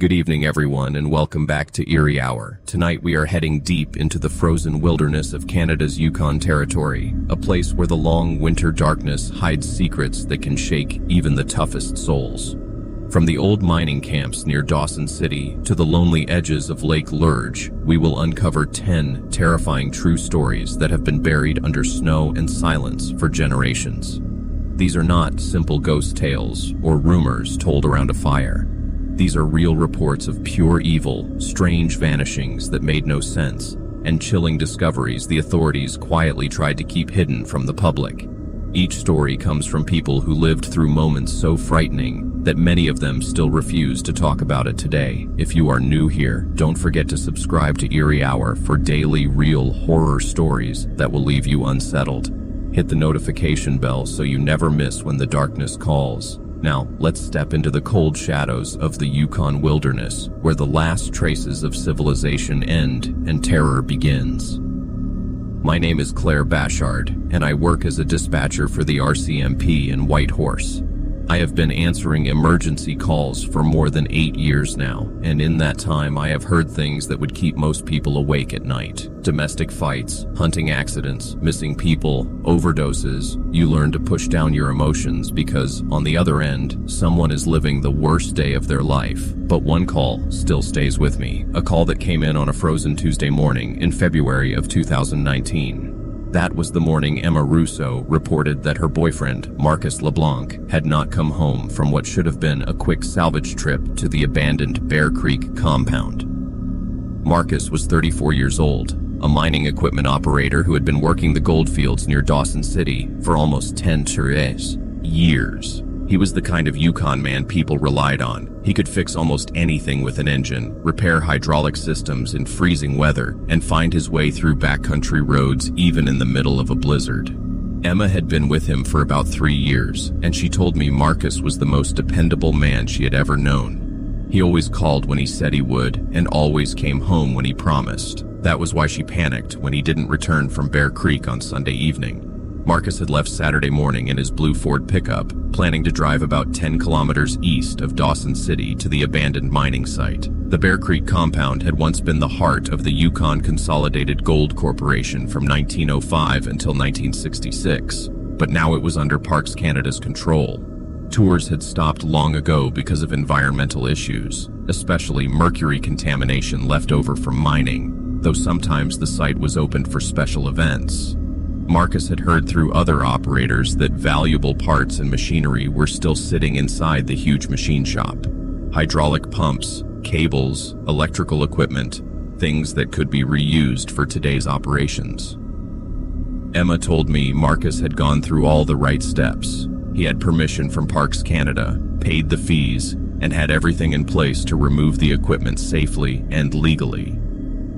Good evening, everyone, and welcome back to Eerie Hour. Tonight we are heading deep into the frozen wilderness of Canada's Yukon Territory, a place where the long winter darkness hides secrets that can shake even the toughest souls. From the old mining camps near Dawson City to the lonely edges of Lake Lurge, we will uncover 10 terrifying true stories that have been buried under snow and silence for generations. These are not simple ghost tales or rumors told around a fire. These are real reports of pure evil, strange vanishings that made no sense, and chilling discoveries the authorities quietly tried to keep hidden from the public. Each story comes from people who lived through moments so frightening that many of them still refuse to talk about it today. If you are new here, don't forget to subscribe to Eerie Hour for daily real horror stories that will leave you unsettled. Hit the notification bell so you never miss when the darkness calls. Now, let's step into the cold shadows of the Yukon wilderness, where the last traces of civilization end and terror begins. My name is Claire Bashard, and I work as a dispatcher for the RCMP in Whitehorse. I have been answering emergency calls for more than 8 years now, and in that time I have heard things that would keep most people awake at night. Domestic fights, hunting accidents, missing people, overdoses. You learn to push down your emotions because, on the other end, someone is living the worst day of their life. But one call still stays with me, a call that came in on a frozen Tuesday morning in February of 2019. That was the morning Emma Russo reported that her boyfriend, Marcus LeBlanc, had not come home from what should have been a quick salvage trip to the abandoned Bear Creek compound. Marcus was 34 years old, a mining equipment operator who had been working the goldfields near Dawson City for almost 10 years. He was the kind of Yukon man people relied on. He could fix almost anything with an engine, repair hydraulic systems in freezing weather, and find his way through backcountry roads even in the middle of a blizzard. Emma had been with him for about 3 years, and she told me Marcus was the most dependable man she had ever known. He always called when he said he would, and always came home when he promised. That was why she panicked when he didn't return from Bear Creek on Sunday evening. Marcus had left Saturday morning in his blue Ford pickup, planning to drive about 10 kilometers east of Dawson City to the abandoned mining site. The Bear Creek compound had once been the heart of the Yukon Consolidated Gold Corporation from 1905 until 1966, but now it was under Parks Canada's control. Tours had stopped long ago because of environmental issues, especially mercury contamination left over from mining, though sometimes the site was opened for special events. Marcus had heard through other operators that valuable parts and machinery were still sitting inside the huge machine shop. Hydraulic pumps, cables, electrical equipment, things that could be reused for today's operations. Emma told me Marcus had gone through all the right steps. He had permission from Parks Canada, paid the fees, and had everything in place to remove the equipment safely and legally.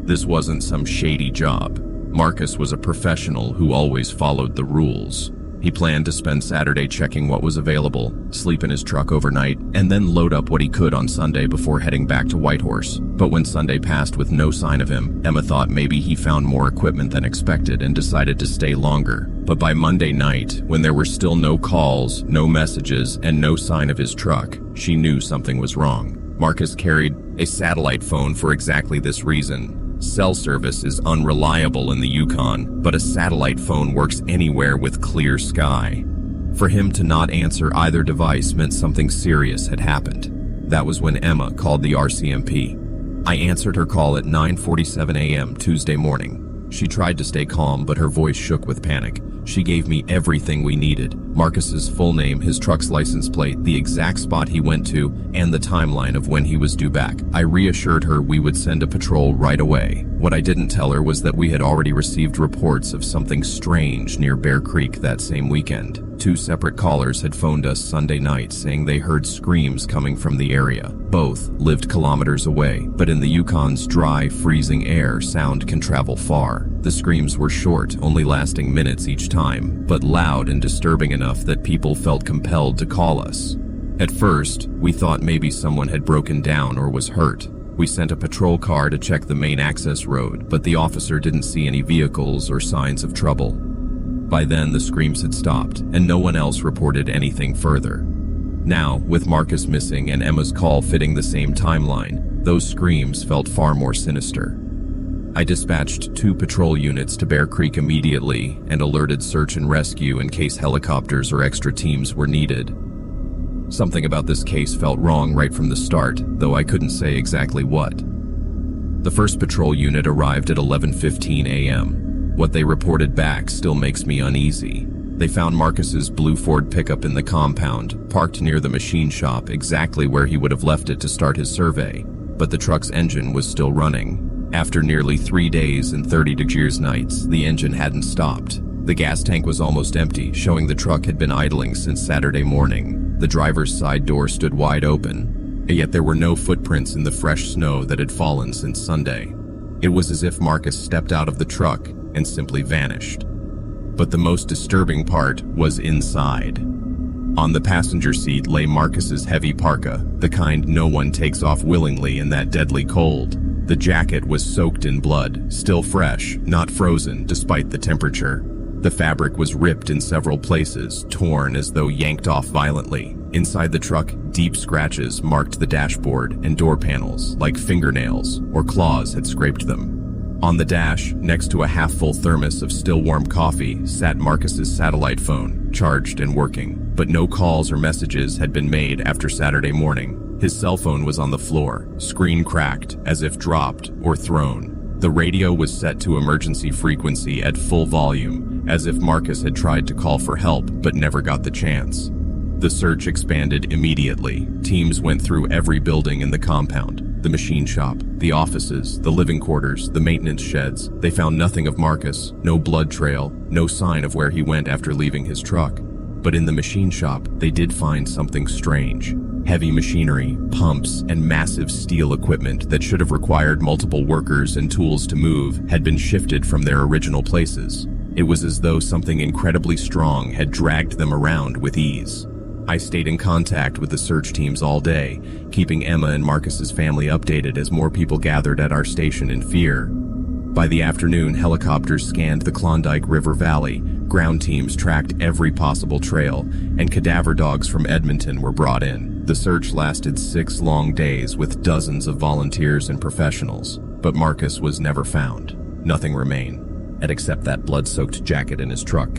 This wasn't some shady job. Marcus was a professional who always followed the rules. He planned to spend Saturday checking what was available, sleep in his truck overnight, and then load up what he could on Sunday before heading back to Whitehorse. But when Sunday passed with no sign of him, Emma thought maybe he found more equipment than expected and decided to stay longer. But by Monday night, when there were still no calls, no messages, and no sign of his truck, she knew something was wrong. Marcus carried a satellite phone for exactly this reason. Cell service is unreliable in the Yukon, but a satellite phone works anywhere with clear sky. For him to not answer either device meant something serious had happened. That was when Emma called the RCMP. I answered her call at 9:47 a.m. Tuesday morning. She tried to stay calm, but her voice shook with panic. She gave me everything we needed: Marcus's full name, his truck's license plate, the exact spot he went to, and the timeline of when he was due back. I reassured her we would send a patrol right away. What I didn't tell her was that we had already received reports of something strange near Bear Creek that same weekend. 2 separate callers had phoned us Sunday night saying they heard screams coming from the area. Both lived kilometers away, but in the Yukon's dry, freezing air, sound can travel far. The screams were short, only lasting minutes each time, but loud and disturbing enough that people felt compelled to call us. At first, we thought maybe someone had broken down or was hurt. We sent a patrol car to check the main access road, but the officer didn't see any vehicles or signs of trouble. By then, the screams had stopped, and no one else reported anything further. Now, with Marcus missing and Emma's call fitting the same timeline, those screams felt far more sinister. I dispatched 2 patrol units to Bear Creek immediately and alerted search and rescue in case helicopters or extra teams were needed. Something about this case felt wrong right from the start, though I couldn't say exactly what. The first patrol unit arrived at 11:15 a.m. What they reported back still makes me uneasy. They found Marcus's blue Ford pickup in the compound, parked near the machine shop exactly where he would have left it to start his survey, but the truck's engine was still running. After nearly 3 days and 30-degree nights, the engine hadn't stopped. The gas tank was almost empty, showing the truck had been idling since Saturday morning. The driver's side door stood wide open, yet there were no footprints in the fresh snow that had fallen since Sunday. It was as if Marcus stepped out of the truck and simply vanished. But the most disturbing part was inside. On the passenger seat lay Marcus's heavy parka, the kind no one takes off willingly in that deadly cold. The jacket was soaked in blood, still fresh, not frozen despite the temperature. The fabric was ripped in several places, torn as though yanked off violently. Inside the truck, deep scratches marked the dashboard and door panels, like fingernails or claws had scraped them. On the dash, next to a half-full thermos of still warm coffee, sat Marcus's satellite phone, charged and working. But no calls or messages had been made after Saturday morning. His cell phone was on the floor, screen cracked, as if dropped or thrown. The radio was set to emergency frequency at full volume, as if Marcus had tried to call for help but never got the chance. The search expanded immediately. Teams went through every building in the compound. The machine shop, the offices, the living quarters, the maintenance sheds. They found nothing of Marcus, no blood trail, no sign of where he went after leaving his truck. But in the machine shop, they did find something strange. Heavy machinery, pumps, and massive steel equipment that should have required multiple workers and tools to move had been shifted from their original places. It was as though something incredibly strong had dragged them around with ease. I stayed in contact with the search teams all day, keeping Emma and Marcus's family updated as more people gathered at our station in fear. By the afternoon, helicopters scanned the Klondike River Valley, ground teams tracked every possible trail, and cadaver dogs from Edmonton were brought in. The search lasted 6 long days with dozens of volunteers and professionals, but Marcus was never found. Nothing remained, except that blood-soaked jacket in his truck.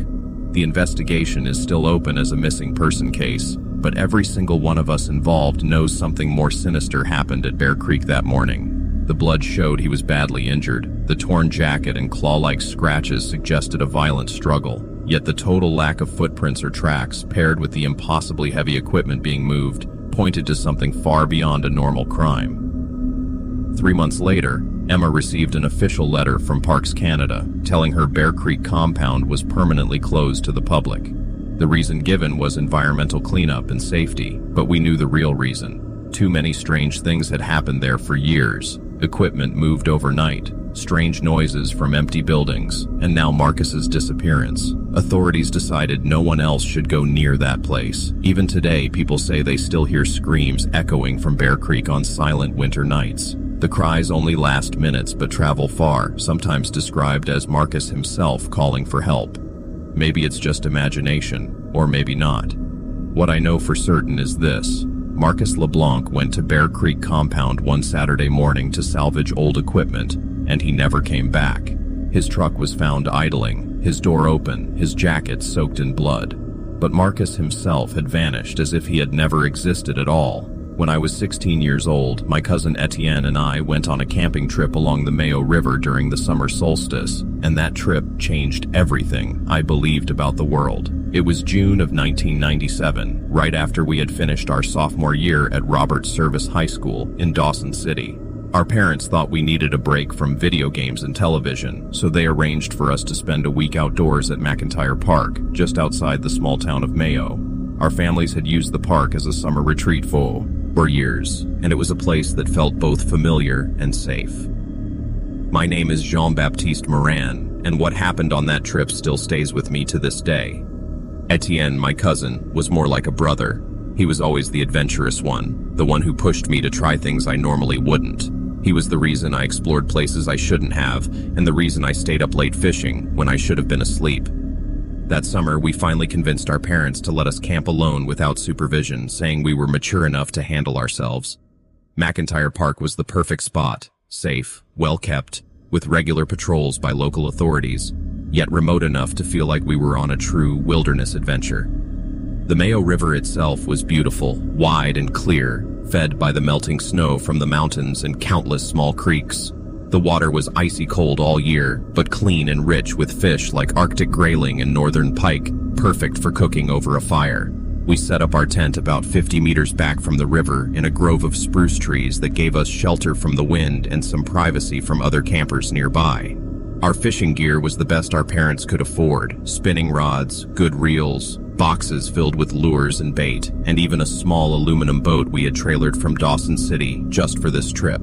The investigation is still open as a missing person case, but every single one of us involved knows something more sinister happened at Bear Creek that morning. The blood showed he was badly injured. The torn jacket and claw-like scratches suggested a violent struggle. Yet the total lack of footprints or tracks, paired with the impossibly heavy equipment being moved, pointed to something far beyond a normal crime. 3 months later, Emma received an official letter from Parks Canada telling her Bear Creek compound was permanently closed to the public. The reason given was environmental cleanup and safety, but we knew the real reason. Too many strange things had happened there for years. Equipment moved overnight, strange noises from empty buildings, and now Marcus's disappearance. Authorities decided no one else should go near that place. Even today, people say they still hear screams echoing from Bear Creek on silent winter nights. The cries only last minutes but travel far, sometimes described as Marcus himself calling for help. Maybe it's just imagination, or maybe not. What I know for certain is this. Marcus LeBlanc went to Bear Creek compound one Saturday morning to salvage old equipment, and he never came back. His truck was found idling, his door open, his jacket soaked in blood. But Marcus himself had vanished as if he had never existed at all. When I was 16 years old, my cousin Etienne and I went on a camping trip along the Mayo River during the summer solstice, and that trip changed everything I believed about the world. It was June of 1997, right after we had finished our sophomore year at Roberts Service High School in Dawson City. Our parents thought we needed a break from video games and television, so they arranged for us to spend a week outdoors at McIntyre Park, just outside the small town of Mayo. Our families had used the park as a summer retreat for years, and it was a place that felt both familiar and safe. My name is Jean-Baptiste Morin, and what happened on that trip still stays with me to this day. Etienne, my cousin, was more like a brother. He was always the adventurous one, the one who pushed me to try things I normally wouldn't. He was the reason I explored places I shouldn't have, and the reason I stayed up late fishing when I should have been asleep. That summer, we finally convinced our parents to let us camp alone without supervision, saying we were mature enough to handle ourselves. McIntyre Park was the perfect spot, safe, well-kept, with regular patrols by local authorities, yet remote enough to feel like we were on a true wilderness adventure. The Mayo River itself was beautiful, wide and clear, fed by the melting snow from the mountains and countless small creeks. The water was icy cold all year, but clean and rich with fish like Arctic grayling and northern pike, perfect for cooking over a fire. We set up our tent about 50 meters back from the river in a grove of spruce trees that gave us shelter from the wind and some privacy from other campers nearby. Our fishing gear was the best our parents could afford: spinning rods, good reels, boxes filled with lures and bait, and even a small aluminum boat we had trailered from Dawson City just for this trip.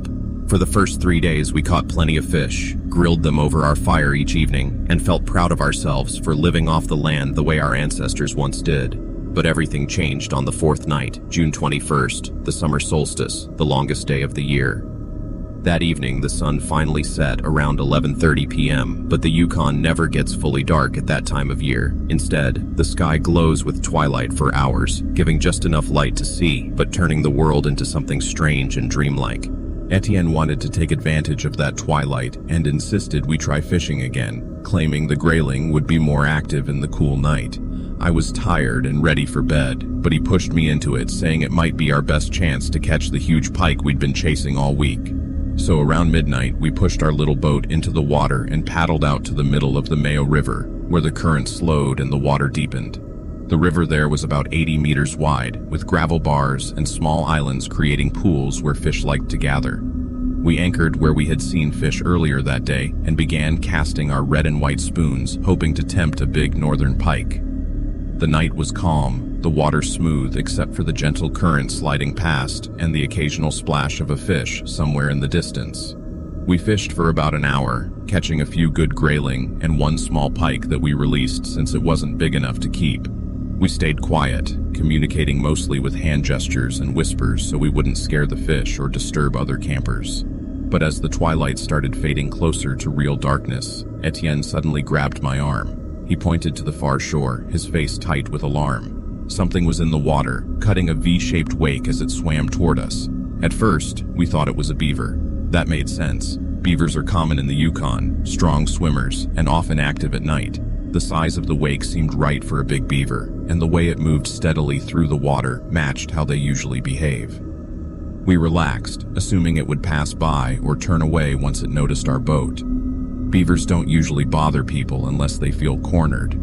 For the first 3 days, we caught plenty of fish, grilled them over our fire each evening, and felt proud of ourselves for living off the land the way our ancestors once did. But everything changed on the fourth night, June 21st, the summer solstice, the longest day of the year. That evening, the sun finally set around 11:30 p.m., but the Yukon never gets fully dark at that time of year. Instead, the sky glows with twilight for hours, giving just enough light to see, but turning the world into something strange and dreamlike. Etienne wanted to take advantage of that twilight and insisted we try fishing again, claiming the grayling would be more active in the cool night. I was tired and ready for bed, but he pushed me into it, saying it might be our best chance to catch the huge pike we'd been chasing all week. So around midnight, we pushed our little boat into the water and paddled out to the middle of the Mayo River, where the current slowed and the water deepened. The river there was about 80 meters wide, with gravel bars and small islands creating pools where fish liked to gather. We anchored where we had seen fish earlier that day and began casting our red and white spoons, hoping to tempt a big northern pike. The night was calm, the water smooth except for the gentle current sliding past and the occasional splash of a fish somewhere in the distance. We fished for about an hour, catching a few good grayling and one small pike that we released since it wasn't big enough to keep. We stayed quiet, communicating mostly with hand gestures and whispers so we wouldn't scare the fish or disturb other campers. But as the twilight started fading closer to real darkness, Etienne suddenly grabbed my arm. He pointed to the far shore, his face tight with alarm. Something was in the water, cutting a V-shaped wake as it swam toward us. At first, we thought it was a beaver. That made sense. Beavers are common in the Yukon, strong swimmers, and often active at night. The size of the wake seemed right for a big beaver, and the way it moved steadily through the water matched how they usually behave. We relaxed, assuming it would pass by or turn away once it noticed our boat. Beavers don't usually bother people unless they feel cornered.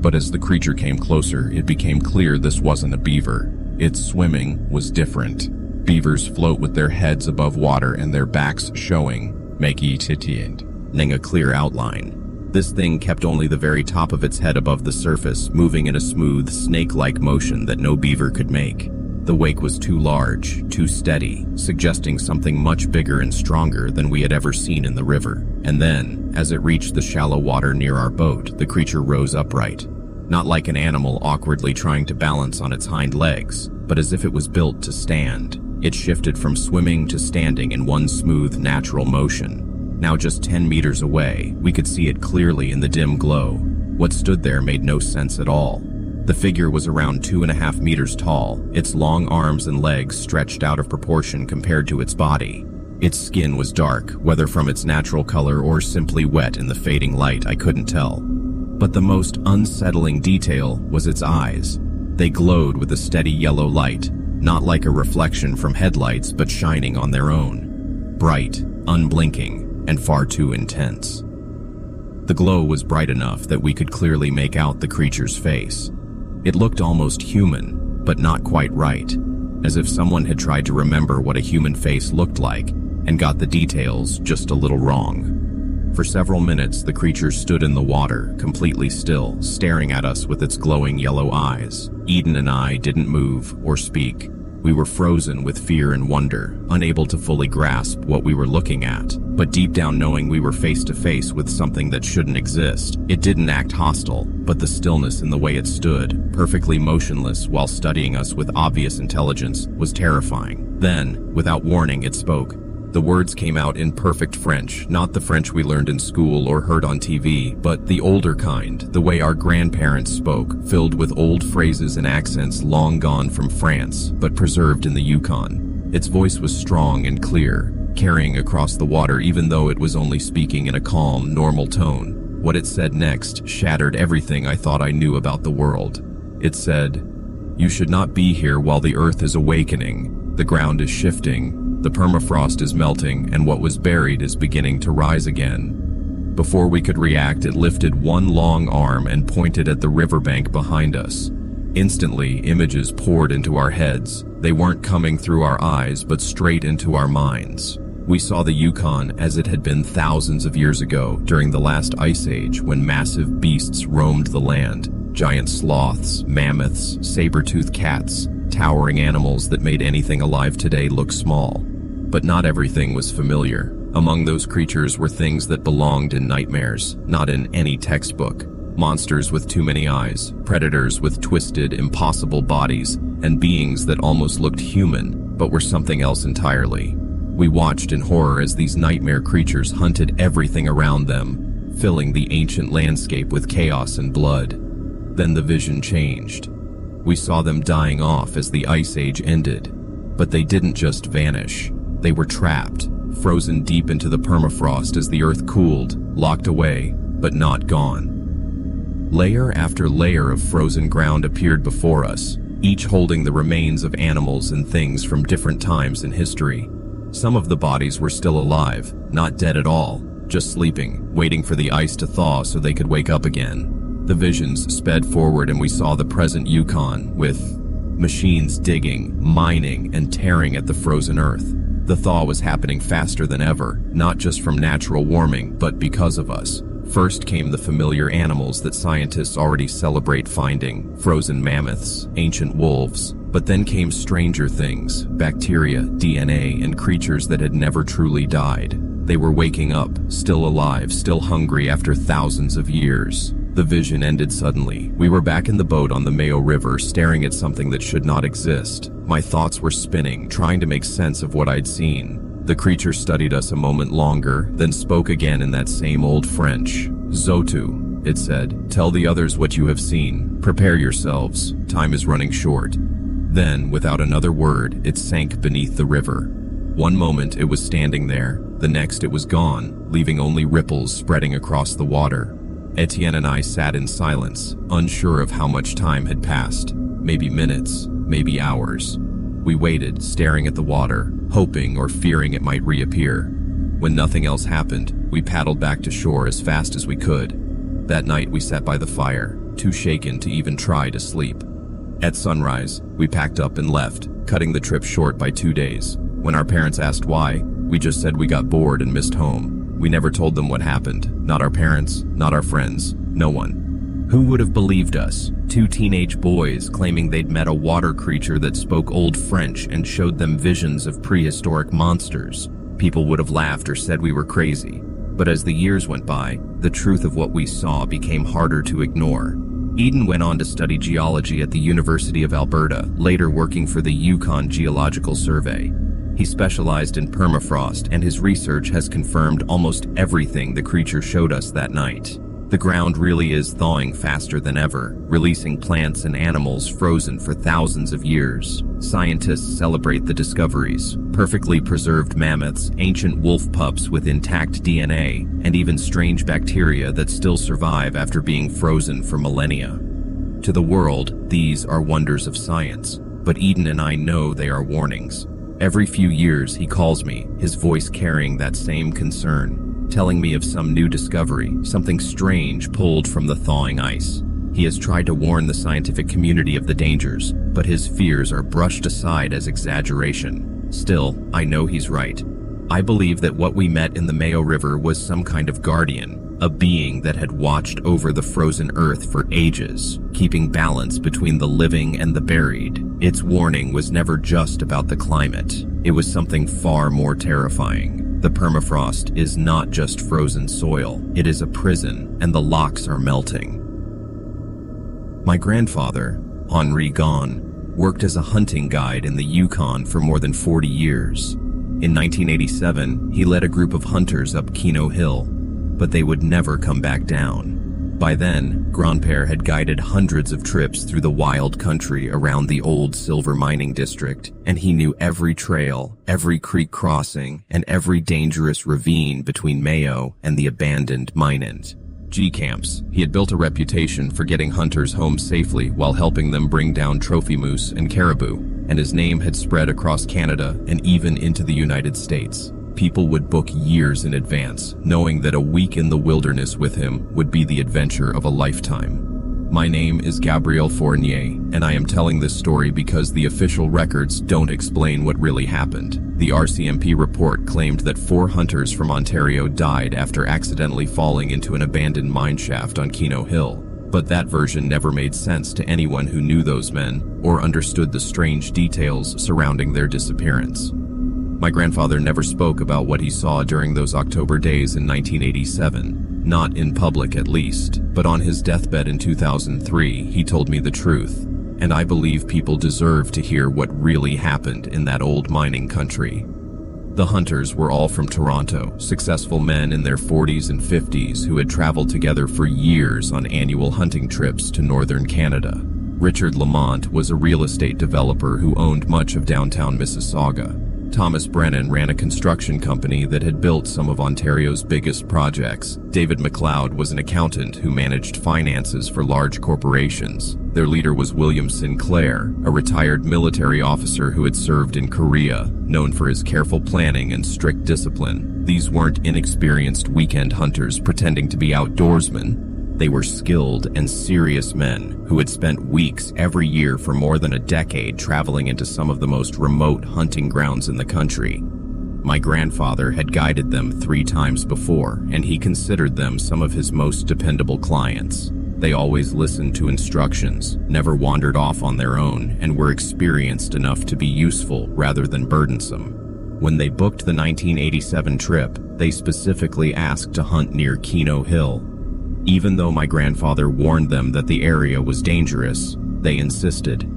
But as the creature came closer, it became clear this wasn't a beaver. Its swimming was different. Beavers float with their heads above water and their backs showing, making a clear outline. This thing kept only the very top of its head above the surface, moving in a smooth, snake-like motion that no beaver could make. The wake was too large, too steady, suggesting something much bigger and stronger than we had ever seen in the river. And then, as it reached the shallow water near our boat, the creature rose upright. Not like an animal awkwardly trying to balance on its hind legs, but as if it was built to stand. It shifted from swimming to standing in one smooth, natural motion. Now just 10 meters away, we could see it clearly in the dim glow. What stood there made no sense at all. The figure was around 2.5 meters tall, its long arms and legs stretched out of proportion compared to its body. Its skin was dark, whether from its natural color or simply wet in the fading light, I couldn't tell. But the most unsettling detail was its eyes. They glowed with a steady yellow light, not like a reflection from headlights but shining on their own. Bright, unblinking, and far too intense. The glow was bright enough that we could clearly make out the creature's face. It looked almost human, but not quite right, as if someone had tried to remember what a human face looked like and got the details just a little wrong. For several minutes, the creature stood in the water, completely still, staring at us with its glowing yellow eyes. Eden and I didn't move or speak. We were frozen with fear and wonder, unable to fully grasp what we were looking at, but deep down knowing we were face to face with something that shouldn't exist. It didn't act hostile, but the stillness in the way it stood, perfectly motionless while studying us with obvious intelligence, was terrifying. Then, without warning, it spoke. The words came out in perfect French, not the French we learned in school or heard on TV, but the older kind, the way our grandparents spoke, filled with old phrases and accents long gone from France, but preserved in the Yukon. Its voice was strong and clear, carrying across the water even though it was only speaking in a calm, normal tone. What it said next shattered everything I thought I knew about the world. It said, "You should not be here while the earth is awakening. The ground is shifting, the permafrost is melting, and what was buried is beginning to rise again." Before we could react, it lifted one long arm and pointed at the riverbank behind us. Instantly, images poured into our heads. They weren't coming through our eyes, but straight into our minds. We saw the Yukon as it had been thousands of years ago during the last ice age when massive beasts roamed the land. Giant sloths, mammoths, saber-toothed cats, towering animals that made anything alive today look small. But not everything was familiar. Among those creatures were things that belonged in nightmares, not in any textbook. Monsters with too many eyes, predators with twisted, impossible bodies, and beings that almost looked human, but were something else entirely. We watched in horror as these nightmare creatures hunted everything around them, filling the ancient landscape with chaos and blood. Then the vision changed. We saw them dying off as the ice age ended. But they didn't just vanish. They were trapped, frozen deep into the permafrost as the earth cooled, locked away, but not gone. Layer after layer of frozen ground appeared before us, each holding the remains of animals and things from different times in history. Some of the bodies were still alive, not dead at all, just sleeping, waiting for the ice to thaw so they could wake up again. The visions sped forward and we saw the present Yukon with machines digging, mining, and tearing at the frozen earth. The thaw was happening faster than ever, not just from natural warming, but because of us. First came the familiar animals that scientists already celebrate finding, frozen mammoths, ancient wolves. But then came stranger things, bacteria, DNA, and creatures that had never truly died. They were waking up, still alive, still hungry after thousands of years. The vision ended suddenly. We were back in the boat on the Mayo River, staring at something that should not exist. My thoughts were spinning, trying to make sense of what I'd seen. The creature studied us a moment longer, then spoke again in that same old French. "Zotu," it said, "tell the others what you have seen. Prepare yourselves. Time is running short." Then, without another word, it sank beneath the river. One moment it was standing there, the next it was gone, leaving only ripples spreading across the water. Etienne and I sat in silence, unsure of how much time had passed. Maybe minutes, maybe hours. We waited, staring at the water, hoping or fearing it might reappear. When nothing else happened, we paddled back to shore as fast as we could. That night we sat by the fire, too shaken to even try to sleep. At sunrise, we packed up and left, cutting the trip short by 2 days. When our parents asked why, we just said we got bored and missed home. We never told them what happened. Not our parents, not our friends, no one. Who would have believed us? 2 teenage boys claiming they'd met a water creature that spoke Old French and showed them visions of prehistoric monsters. People would have laughed or said we were crazy. But as the years went by, the truth of what we saw became harder to ignore. Eden went on to study geology at the University of Alberta, later working for the Yukon Geological Survey. He specialized in permafrost, and his research has confirmed almost everything the creature showed us that night. The ground really is thawing faster than ever, releasing plants and animals frozen for thousands of years. Scientists celebrate the discoveries: perfectly preserved mammoths, ancient wolf pups with intact DNA, and even strange bacteria that still survive after being frozen for millennia. To the world, these are wonders of science, but Eden and I know they are warnings. Every few years he calls me, his voice carrying that same concern, telling me of some new discovery, something strange pulled from the thawing ice. He has tried to warn the scientific community of the dangers, but his fears are brushed aside as exaggeration. Still, I know he's right. I believe that what we met in the Mayo River was some kind of guardian, a being that had watched over the frozen earth for ages, keeping balance between the living and the buried. Its warning was never just about the climate. It was something far more terrifying. The permafrost is not just frozen soil, it is a prison, and the locks are melting. My grandfather, Henri Gone, worked as a hunting guide in the Yukon for more than 40 years. In 1987, he led a group of hunters up Keno Hill, but they would never come back down. By then, Grandpère had guided hundreds of trips through the wild country around the old silver mining district, and he knew every trail, every creek crossing, and every dangerous ravine between Mayo and the abandoned mine-end. G-camps. He had built a reputation for getting hunters home safely while helping them bring down trophy moose and caribou, and his name had spread across Canada and even into the United States. People would book years in advance, knowing that a week in the wilderness with him would be the adventure of a lifetime. My name is Gabriel Fournier, and I am telling this story because the official records don't explain what really happened. The RCMP report claimed that 4 hunters from Ontario died after accidentally falling into an abandoned mine shaft on Keno Hill, but that version never made sense to anyone who knew those men or understood the strange details surrounding their disappearance. My grandfather never spoke about what he saw during those October days in 1987, not in public at least, but on his deathbed in 2003, he told me the truth, and I believe people deserve to hear what really happened in that old mining country. The hunters were all from Toronto, successful men in their 40s and 50s who had traveled together for years on annual hunting trips to northern Canada. Richard Lamont was a real estate developer who owned much of downtown Mississauga. Thomas Brennan ran a construction company that had built some of Ontario's biggest projects. David McLeod was an accountant who managed finances for large corporations. Their leader was William Sinclair, a retired military officer who had served in Korea, known for his careful planning and strict discipline. These weren't inexperienced weekend hunters pretending to be outdoorsmen. They were skilled and serious men who had spent weeks every year for more than a decade traveling into some of the most remote hunting grounds in the country. My grandfather had guided them 3 times before, and he considered them some of his most dependable clients. They always listened to instructions, never wandered off on their own, and were experienced enough to be useful rather than burdensome. When they booked the 1987 trip, they specifically asked to hunt near Keno Hill. Even though my grandfather warned them that the area was dangerous, they insisted.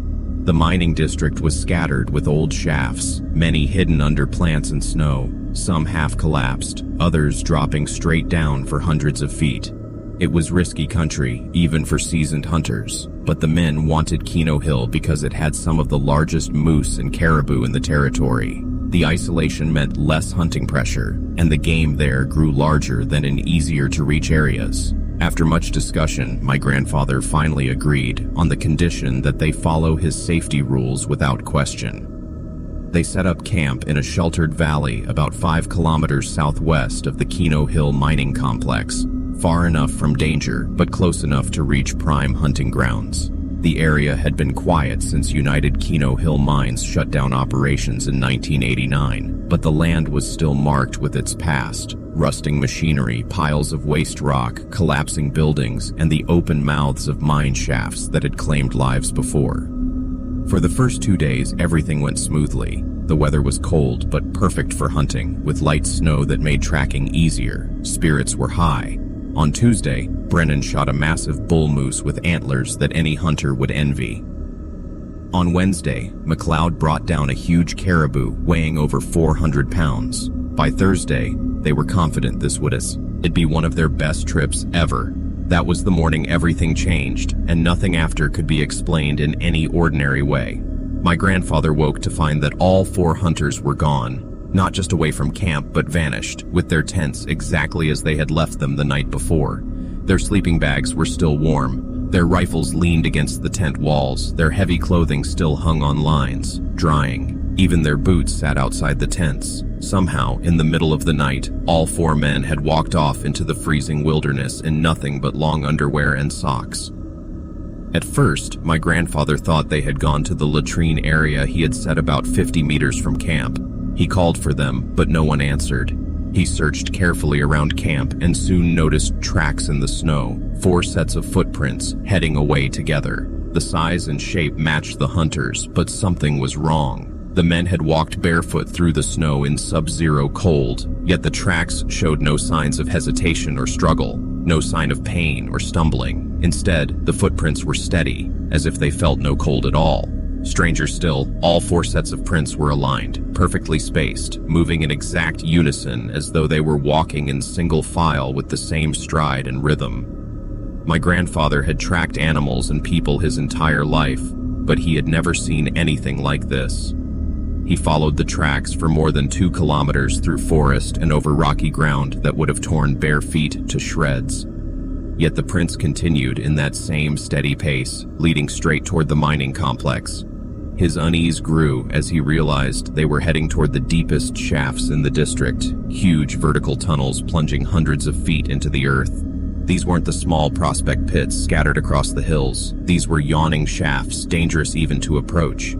The mining district was scattered with old shafts, many hidden under plants and snow, some half collapsed, others dropping straight down for hundreds of feet. It was risky country, even for seasoned hunters, but the men wanted Keno Hill because it had some of the largest moose and caribou in the territory. The isolation meant less hunting pressure, and the game there grew larger than in easier-to-reach areas. After much discussion, my grandfather finally agreed on the condition that they follow his safety rules without question. They set up camp in a sheltered valley about 5 kilometers southwest of the Keno Hill mining complex, far enough from danger but close enough to reach prime hunting grounds. The area had been quiet since United Keno Hill Mines shut down operations in 1989, but the land was still marked with its past. Rusting machinery, piles of waste rock, collapsing buildings, and the open mouths of mine shafts that had claimed lives before. For the first 2 days, everything went smoothly. The weather was cold but perfect for hunting, with light snow that made tracking easier. Spirits were high. On Tuesday, Brennan shot a massive bull moose with antlers that any hunter would envy. On Wednesday, McLeod brought down a huge caribou weighing over 400 pounds. By Thursday, they were confident this would be one of their best trips ever. That was the morning everything changed, and nothing after could be explained in any ordinary way. My grandfather woke to find that all 4 hunters were gone, not just away from camp, but vanished, with their tents exactly as they had left them the night before. Their sleeping bags were still warm. Their rifles leaned against the tent walls. Their heavy clothing still hung on lines, drying. Even their boots sat outside the tents. Somehow, in the middle of the night, all 4 men had walked off into the freezing wilderness in nothing but long underwear and socks. At first, my grandfather thought they had gone to the latrine area he had set about 50 meters from camp. He called for them, but no one answered. He searched carefully around camp and soon noticed tracks in the snow, 4 sets of footprints heading away together. The size and shape matched the hunters, but something was wrong. The men had walked barefoot through the snow in sub-zero cold, yet the tracks showed no signs of hesitation or struggle, no sign of pain or stumbling. Instead, the footprints were steady, as if they felt no cold at all. Stranger still, all 4 sets of prints were aligned, perfectly spaced, moving in exact unison as though they were walking in single file with the same stride and rhythm. My grandfather had tracked animals and people his entire life, but he had never seen anything like this. He followed the tracks for more than 2 kilometers through forest and over rocky ground that would have torn bare feet to shreds. Yet the prints continued in that same steady pace, leading straight toward the mining complex. His unease grew as he realized they were heading toward the deepest shafts in the district, huge vertical tunnels plunging hundreds of feet into the earth. These weren't the small prospect pits scattered across the hills. These were yawning shafts, dangerous even to approach.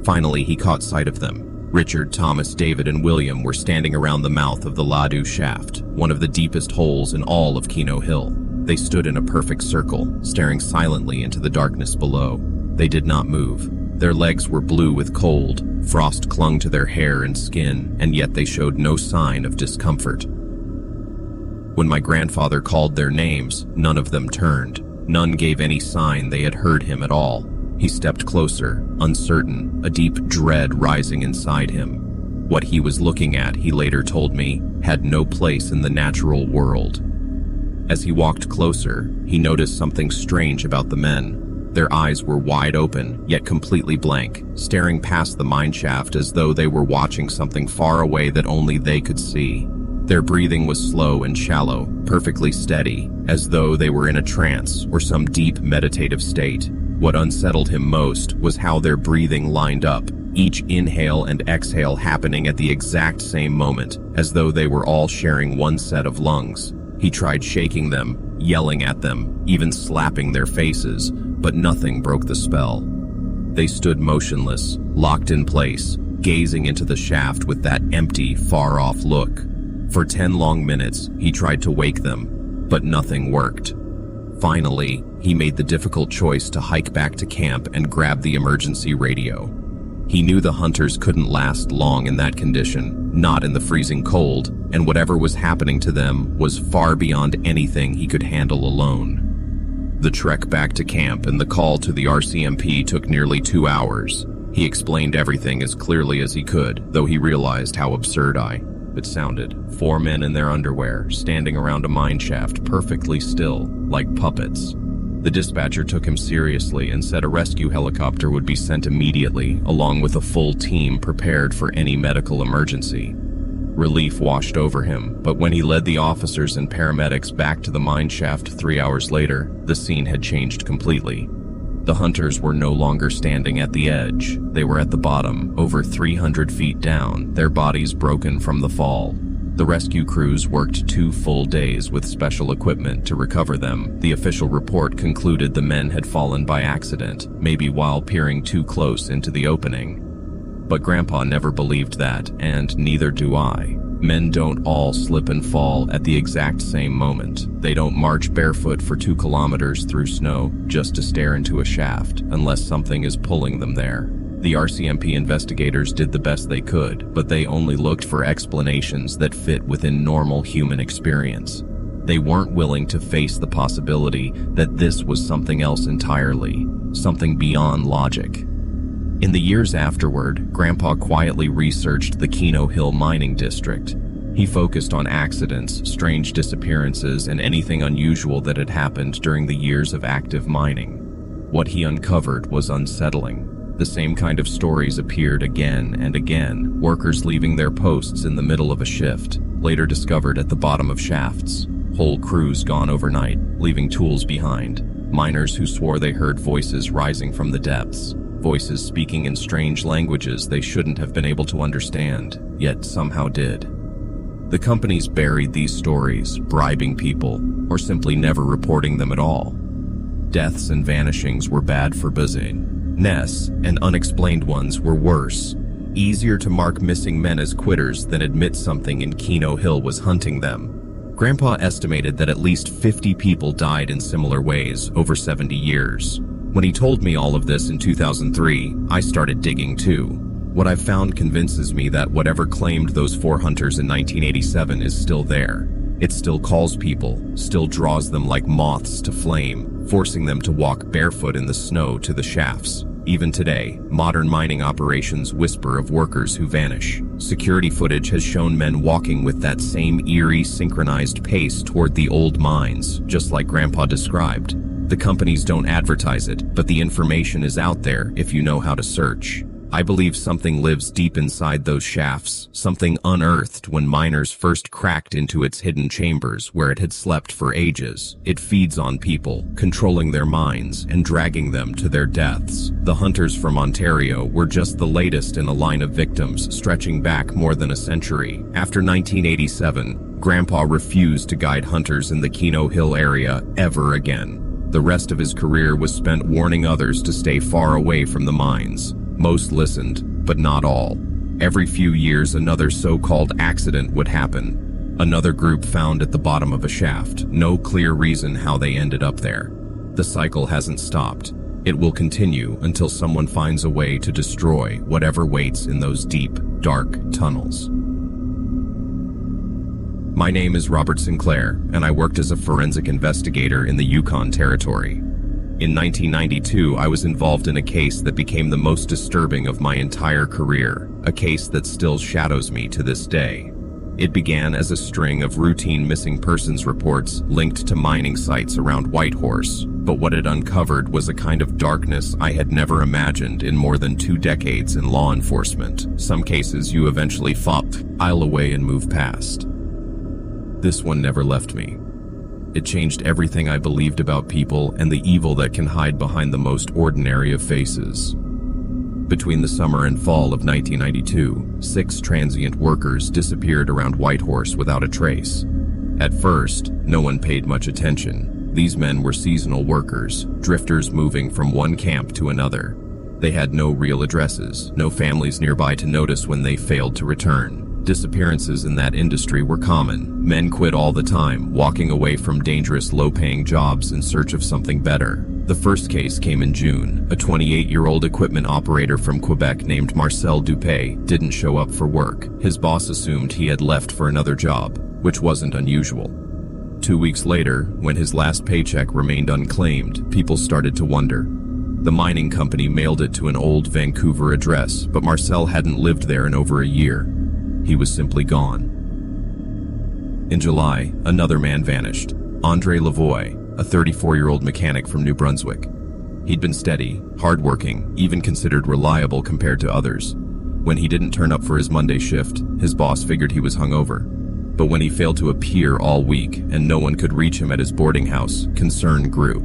Finally, he caught sight of them. Richard, Thomas, David, and William were standing around the mouth of the Ladu shaft, one of the deepest holes in all of Kino Hill. They stood in a perfect circle, staring silently into the darkness below. They did not move. Their legs were blue with cold, frost clung to their hair and skin, and yet they showed no sign of discomfort. When my grandfather called their names, none of them turned. None gave any sign they had heard him at all. He stepped closer, uncertain, a deep dread rising inside him. What he was looking at, he later told me, had no place in the natural world. As he walked closer, he noticed something strange about the men. Their eyes were wide open, yet completely blank, staring past the mine shaft as though they were watching something far away that only they could see. Their breathing was slow and shallow, perfectly steady, as though they were in a trance or some deep meditative state. What unsettled him most was how their breathing lined up, each inhale and exhale happening at the exact same moment, as though they were all sharing one set of lungs. He tried shaking them, yelling at them, even slapping their faces, but nothing broke the spell. They stood motionless, locked in place, gazing into the shaft with that empty, far-off look. For 10 long minutes, he tried to wake them, but nothing worked. Finally, he made the difficult choice to hike back to camp and grab the emergency radio. He knew the hunters couldn't last long in that condition, not in the freezing cold, and whatever was happening to them was far beyond anything he could handle alone. The trek back to camp and the call to the RCMP took nearly 2 hours. He explained everything as clearly as he could, though he realized how absurd it sounded. 4 men in their underwear, standing around a mine shaft perfectly still, like puppets. The dispatcher took him seriously and said a rescue helicopter would be sent immediately, along with a full team prepared for any medical emergency. Relief washed over him, but when he led the officers and paramedics back to the mine shaft 3 hours later, the scene had changed completely. The hunters were no longer standing at the edge. They were at the bottom, over 300 feet down, their bodies broken from the fall. The rescue crews worked 2 full days with special equipment to recover them. The official report concluded the men had fallen by accident, maybe while peering too close into the opening. But Grandpa never believed that, and neither do I. Men don't all slip and fall at the exact same moment. They don't march barefoot for 2 kilometers through snow just to stare into a shaft, unless something is pulling them there. The RCMP investigators did the best they could, but they only looked for explanations that fit within normal human experience. They weren't willing to face the possibility that this was something else entirely, something beyond logic. In the years afterward, Grandpa quietly researched the Kino Hill mining district. He focused on accidents, strange disappearances, and anything unusual that had happened during the years of active mining. What he uncovered was unsettling. The same kind of stories appeared again and again, workers leaving their posts in the middle of a shift, later discovered at the bottom of shafts, whole crews gone overnight, leaving tools behind, miners who swore they heard voices rising from the depths, voices speaking in strange languages they shouldn't have been able to understand, yet somehow did. The companies buried these stories, bribing people, or simply never reporting them at all. Deaths and vanishings were bad for business. And unexplained ones were worse. Easier to mark missing men as quitters than admit something in Kino Hill was hunting them. Grandpa estimated that at least 50 people died in similar ways over 70 years. When he told me all of this in 2003, I started digging too. What I've found convinces me that whatever claimed those 4 hunters in 1987 is still there. It still calls people, still draws them like moths to flame, forcing them to walk barefoot in the snow to the shafts. Even today, modern mining operations whisper of workers who vanish. Security footage has shown men walking with that same eerie, synchronized pace toward the old mines, just like Grandpa described. The companies don't advertise it, but the information is out there if you know how to search. I believe something lives deep inside those shafts, something unearthed when miners first cracked into its hidden chambers where it had slept for ages. It feeds on people, controlling their minds and dragging them to their deaths. The hunters from Ontario were just the latest in a line of victims stretching back more than a century. After 1987, Grandpa refused to guide hunters in the Keno Hill area ever again. The rest of his career was spent warning others to stay far away from the mines. Most listened, but not all. Every few years, another so-called accident would happen. Another group found at the bottom of a shaft. No clear reason how they ended up there. The cycle hasn't stopped. It will continue until someone finds a way to destroy whatever waits in those deep, dark tunnels. My name is Robert Sinclair, and I worked as a forensic investigator in the Yukon Territory. In 1992, I was involved in a case that became the most disturbing of my entire career, a case that still shadows me to this day. It began as a string of routine missing persons reports linked to mining sites around Whitehorse, but what it uncovered was a kind of darkness I had never imagined in more than 2 decades in law enforcement. Some cases you eventually file away and move past. This one never left me. It changed everything I believed about people and the evil that can hide behind the most ordinary of faces. Between the summer and fall of 1992, 6 transient workers disappeared around Whitehorse without a trace. At first, no one paid much attention. These men were seasonal workers, drifters moving from one camp to another. They had no real addresses, no families nearby to notice when they failed to return. Disappearances in that industry were common. Men quit all the time, walking away from dangerous, low-paying jobs in search of something better. The first case came in June. A 28-year-old equipment operator from Quebec named Marcel Dupé didn't show up for work. His boss assumed he had left for another job, which wasn't unusual. 2 weeks later, when his last paycheck remained unclaimed, people started to wonder. The mining company mailed it to an old Vancouver address, but Marcel hadn't lived there in over a year. He was simply gone. In July, another man vanished. André Lavoie, a 34-year-old mechanic from New Brunswick. He'd been steady, hardworking, even considered reliable compared to others. When he didn't turn up for his Monday shift, his boss figured he was hungover. But when he failed to appear all week and no one could reach him at his boarding house, concern grew.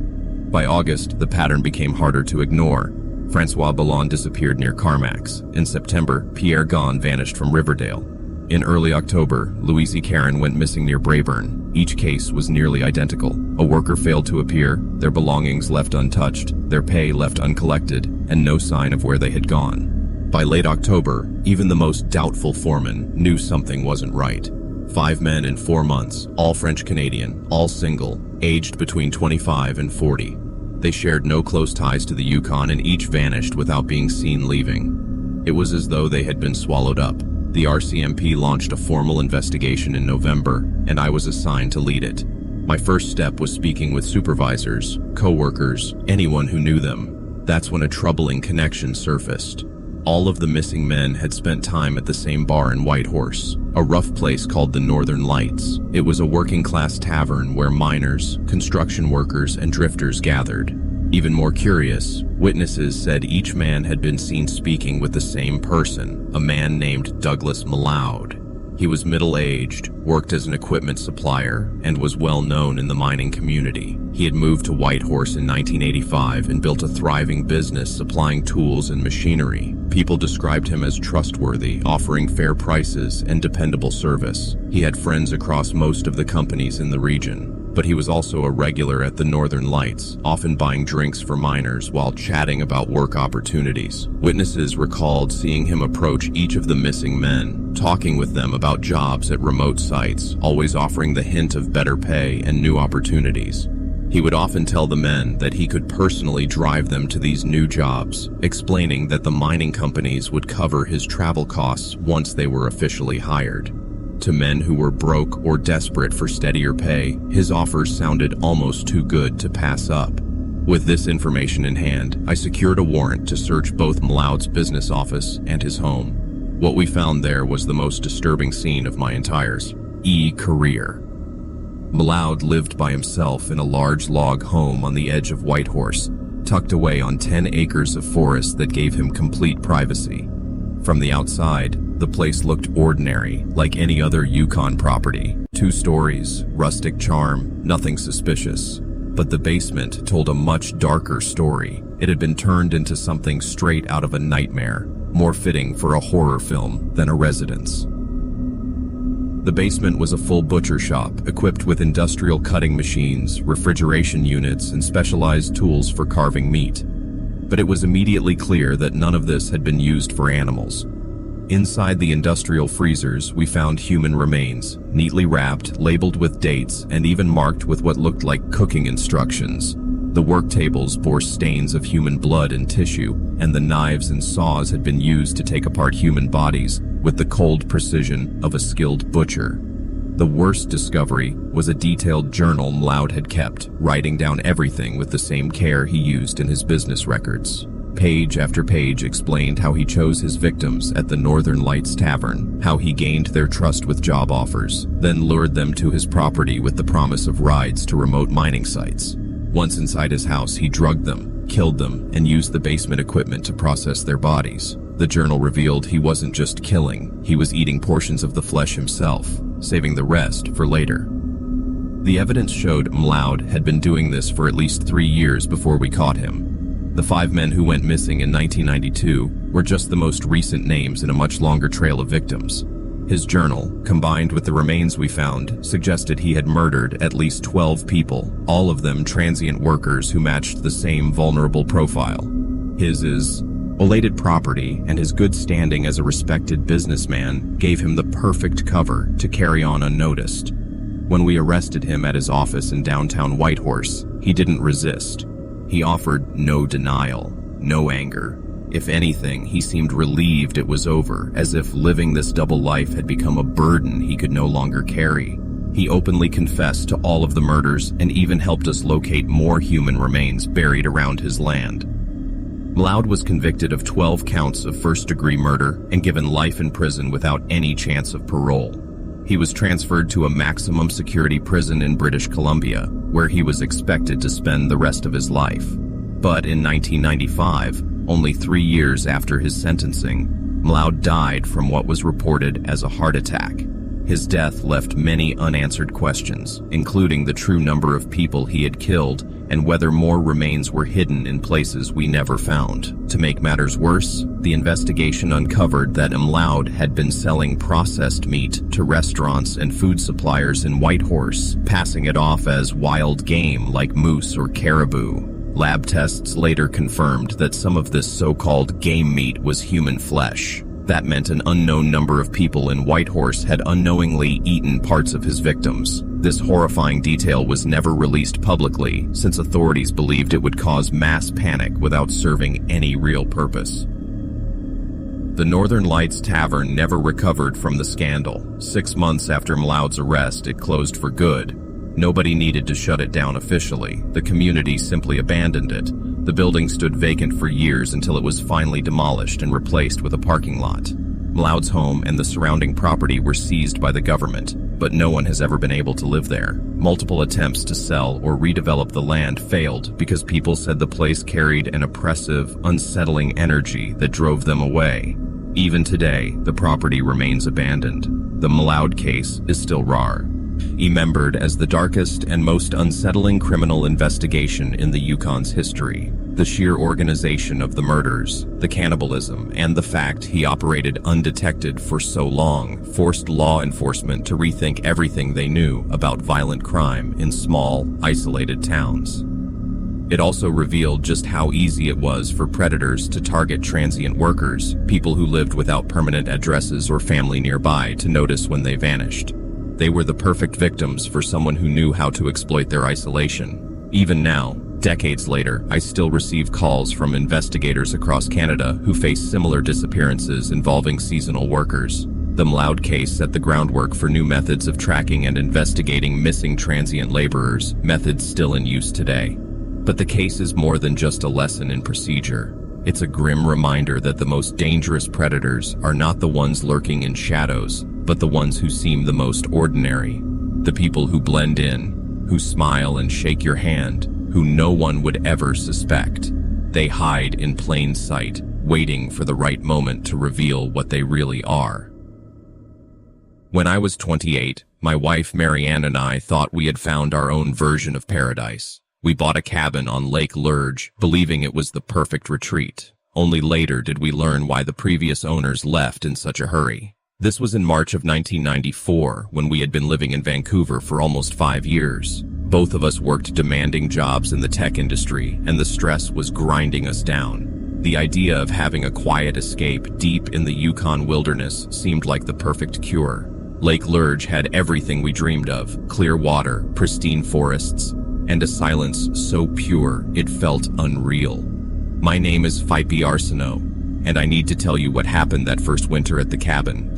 By August, the pattern became harder to ignore. Francois Ballon disappeared near Carmax. In September, Pierre Gahn vanished from Riverdale. In early October, Louise Caron went missing near Braeburn. Each case was nearly identical. A worker failed to appear, their belongings left untouched, their pay left uncollected, and no sign of where they had gone. By late October, even the most doubtful foreman knew something wasn't right. 5 men in 4 months, all French-Canadian, all single, aged between 25 and 40. They shared no close ties to the Yukon and each vanished without being seen leaving. It was as though they had been swallowed up. The RCMP launched a formal investigation in November, and I was assigned to lead it. My first step was speaking with supervisors, co-workers, anyone who knew them. That's when a troubling connection surfaced. All of the missing men had spent time at the same bar in Whitehorse, a rough place called the Northern Lights. It was a working-class tavern where miners, construction workers, and drifters gathered. Even more curious, witnesses said each man had been seen speaking with the same person, a man named Douglas Maloud. He was middle-aged, worked as an equipment supplier, and was well known in the mining community. He had moved to Whitehorse in 1985 and built a thriving business supplying tools and machinery. People described him as trustworthy, offering fair prices and dependable service. He had friends across most of the companies in the region, but he was also a regular at the Northern Lights, often buying drinks for miners while chatting about work opportunities. Witnesses recalled seeing him approach each of the missing men, talking with them about jobs at remote sites, always offering the hint of better pay and new opportunities. He would often tell the men that he could personally drive them to these new jobs, explaining that the mining companies would cover his travel costs once they were officially hired. To men who were broke or desperate for steadier pay, his offers sounded almost too good to pass up. With this information in hand, I secured a warrant to search both Mlaud's business office and his home. What we found there was the most disturbing scene of my entire career. Mlaud lived by himself in a large log home on the edge of Whitehorse, tucked away on 10 acres of forest that gave him complete privacy. From the outside, the place looked ordinary, like any other Yukon property. 2 stories, rustic charm, nothing suspicious. But the basement told a much darker story. It had been turned into something straight out of a nightmare, more fitting for a horror film than a residence. The basement was a full butcher shop, equipped with industrial cutting machines, refrigeration units, and specialized tools for carving meat. But it was immediately clear that none of this had been used for animals. Inside the industrial freezers, we found human remains, neatly wrapped, labeled with dates, and even marked with what looked like cooking instructions. The work tables bore stains of human blood and tissue, and the knives and saws had been used to take apart human bodies with the cold precision of a skilled butcher. The worst discovery was a detailed journal Mlaud had kept, writing down everything with the same care he used in his business records. Page after page explained how he chose his victims at the Northern Lights Tavern, how he gained their trust with job offers, then lured them to his property with the promise of rides to remote mining sites. Once inside his house, he drugged them, killed them, and used the basement equipment to process their bodies. The journal revealed he wasn't just killing, he was eating portions of the flesh himself, saving the rest for later. The evidence showed Mlaud had been doing this for at least 3 years before we caught him. The 5 men who went missing in 1992 were just the most recent names in a much longer trail of victims. His journal, combined with the remains we found, suggested he had murdered at least 12 people, all of them transient workers who matched the same vulnerable profile. His belated property and his good standing as a respected businessman gave him the perfect cover to carry on unnoticed. When we arrested him at his office in downtown Whitehorse, he didn't resist. He offered no denial, no anger. If anything, he seemed relieved it was over, as if living this double life had become a burden he could no longer carry. He openly confessed to all of the murders and even helped us locate more human remains buried around his land. Mlaud was convicted of 12 counts of first-degree murder and given life in prison without any chance of parole. He was transferred to a maximum security prison in British Columbia, where he was expected to spend the rest of his life. But in 1995, only 3 years after his sentencing, Mlaud died from what was reported as a heart attack. His death left many unanswered questions, including the true number of people he had killed and whether more remains were hidden in places we never found. To make matters worse, the investigation uncovered that Mlaud had been selling processed meat to restaurants and food suppliers in Whitehorse, passing it off as wild game like moose or caribou. Lab tests later confirmed that some of this so-called game meat was human flesh. That meant an unknown number of people in Whitehorse had unknowingly eaten parts of his victims. This horrifying detail was never released publicly, since authorities believed it would cause mass panic without serving any real purpose. The Northern Lights Tavern never recovered from the scandal. 6 months after Mlaud's arrest, it closed for good. Nobody needed to shut it down officially. The community simply abandoned it. The building stood vacant for years until it was finally demolished and replaced with a parking lot. Mlaud's home and the surrounding property were seized by the government, but no one has ever been able to live there. Multiple attempts to sell or redevelop the land failed because people said the place carried an oppressive, unsettling energy that drove them away. Even today, the property remains abandoned. The Mlaud case is still raw, remembered as the darkest and most unsettling criminal investigation in the Yukon's history. The sheer organization of the murders, the cannibalism, and the fact he operated undetected for so long forced law enforcement to rethink everything they knew about violent crime in small, isolated towns. It also revealed just how easy it was for predators to target transient workers, people who lived without permanent addresses or family nearby, to notice when they vanished. They were the perfect victims for someone who knew how to exploit their isolation. Even now, decades later, I still receive calls from investigators across Canada who face similar disappearances involving seasonal workers. The Mlaud case set the groundwork for new methods of tracking and investigating missing transient laborers, methods still in use today. But the case is more than just a lesson in procedure. It's a grim reminder that the most dangerous predators are not the ones lurking in shadows, but the ones who seem the most ordinary. The people who blend in, who smile and shake your hand, who no one would ever suspect. They hide in plain sight, waiting for the right moment to reveal what they really are. When I was 28, my wife Marianne and I thought we had found our own version of paradise. We bought a cabin on Lake Lurge, believing it was the perfect retreat. Only later did we learn why the previous owners left in such a hurry. This was in March of 1994, when we had been living in Vancouver for almost 5 years. Both of us worked demanding jobs in the tech industry, and the stress was grinding us down. The idea of having a quiet escape deep in the Yukon wilderness seemed like the perfect cure. Lake Lurge had everything we dreamed of: clear water, pristine forests, and a silence so pure it felt unreal. My name is Fipe Arsenault, and I need to tell you what happened that first winter at the cabin,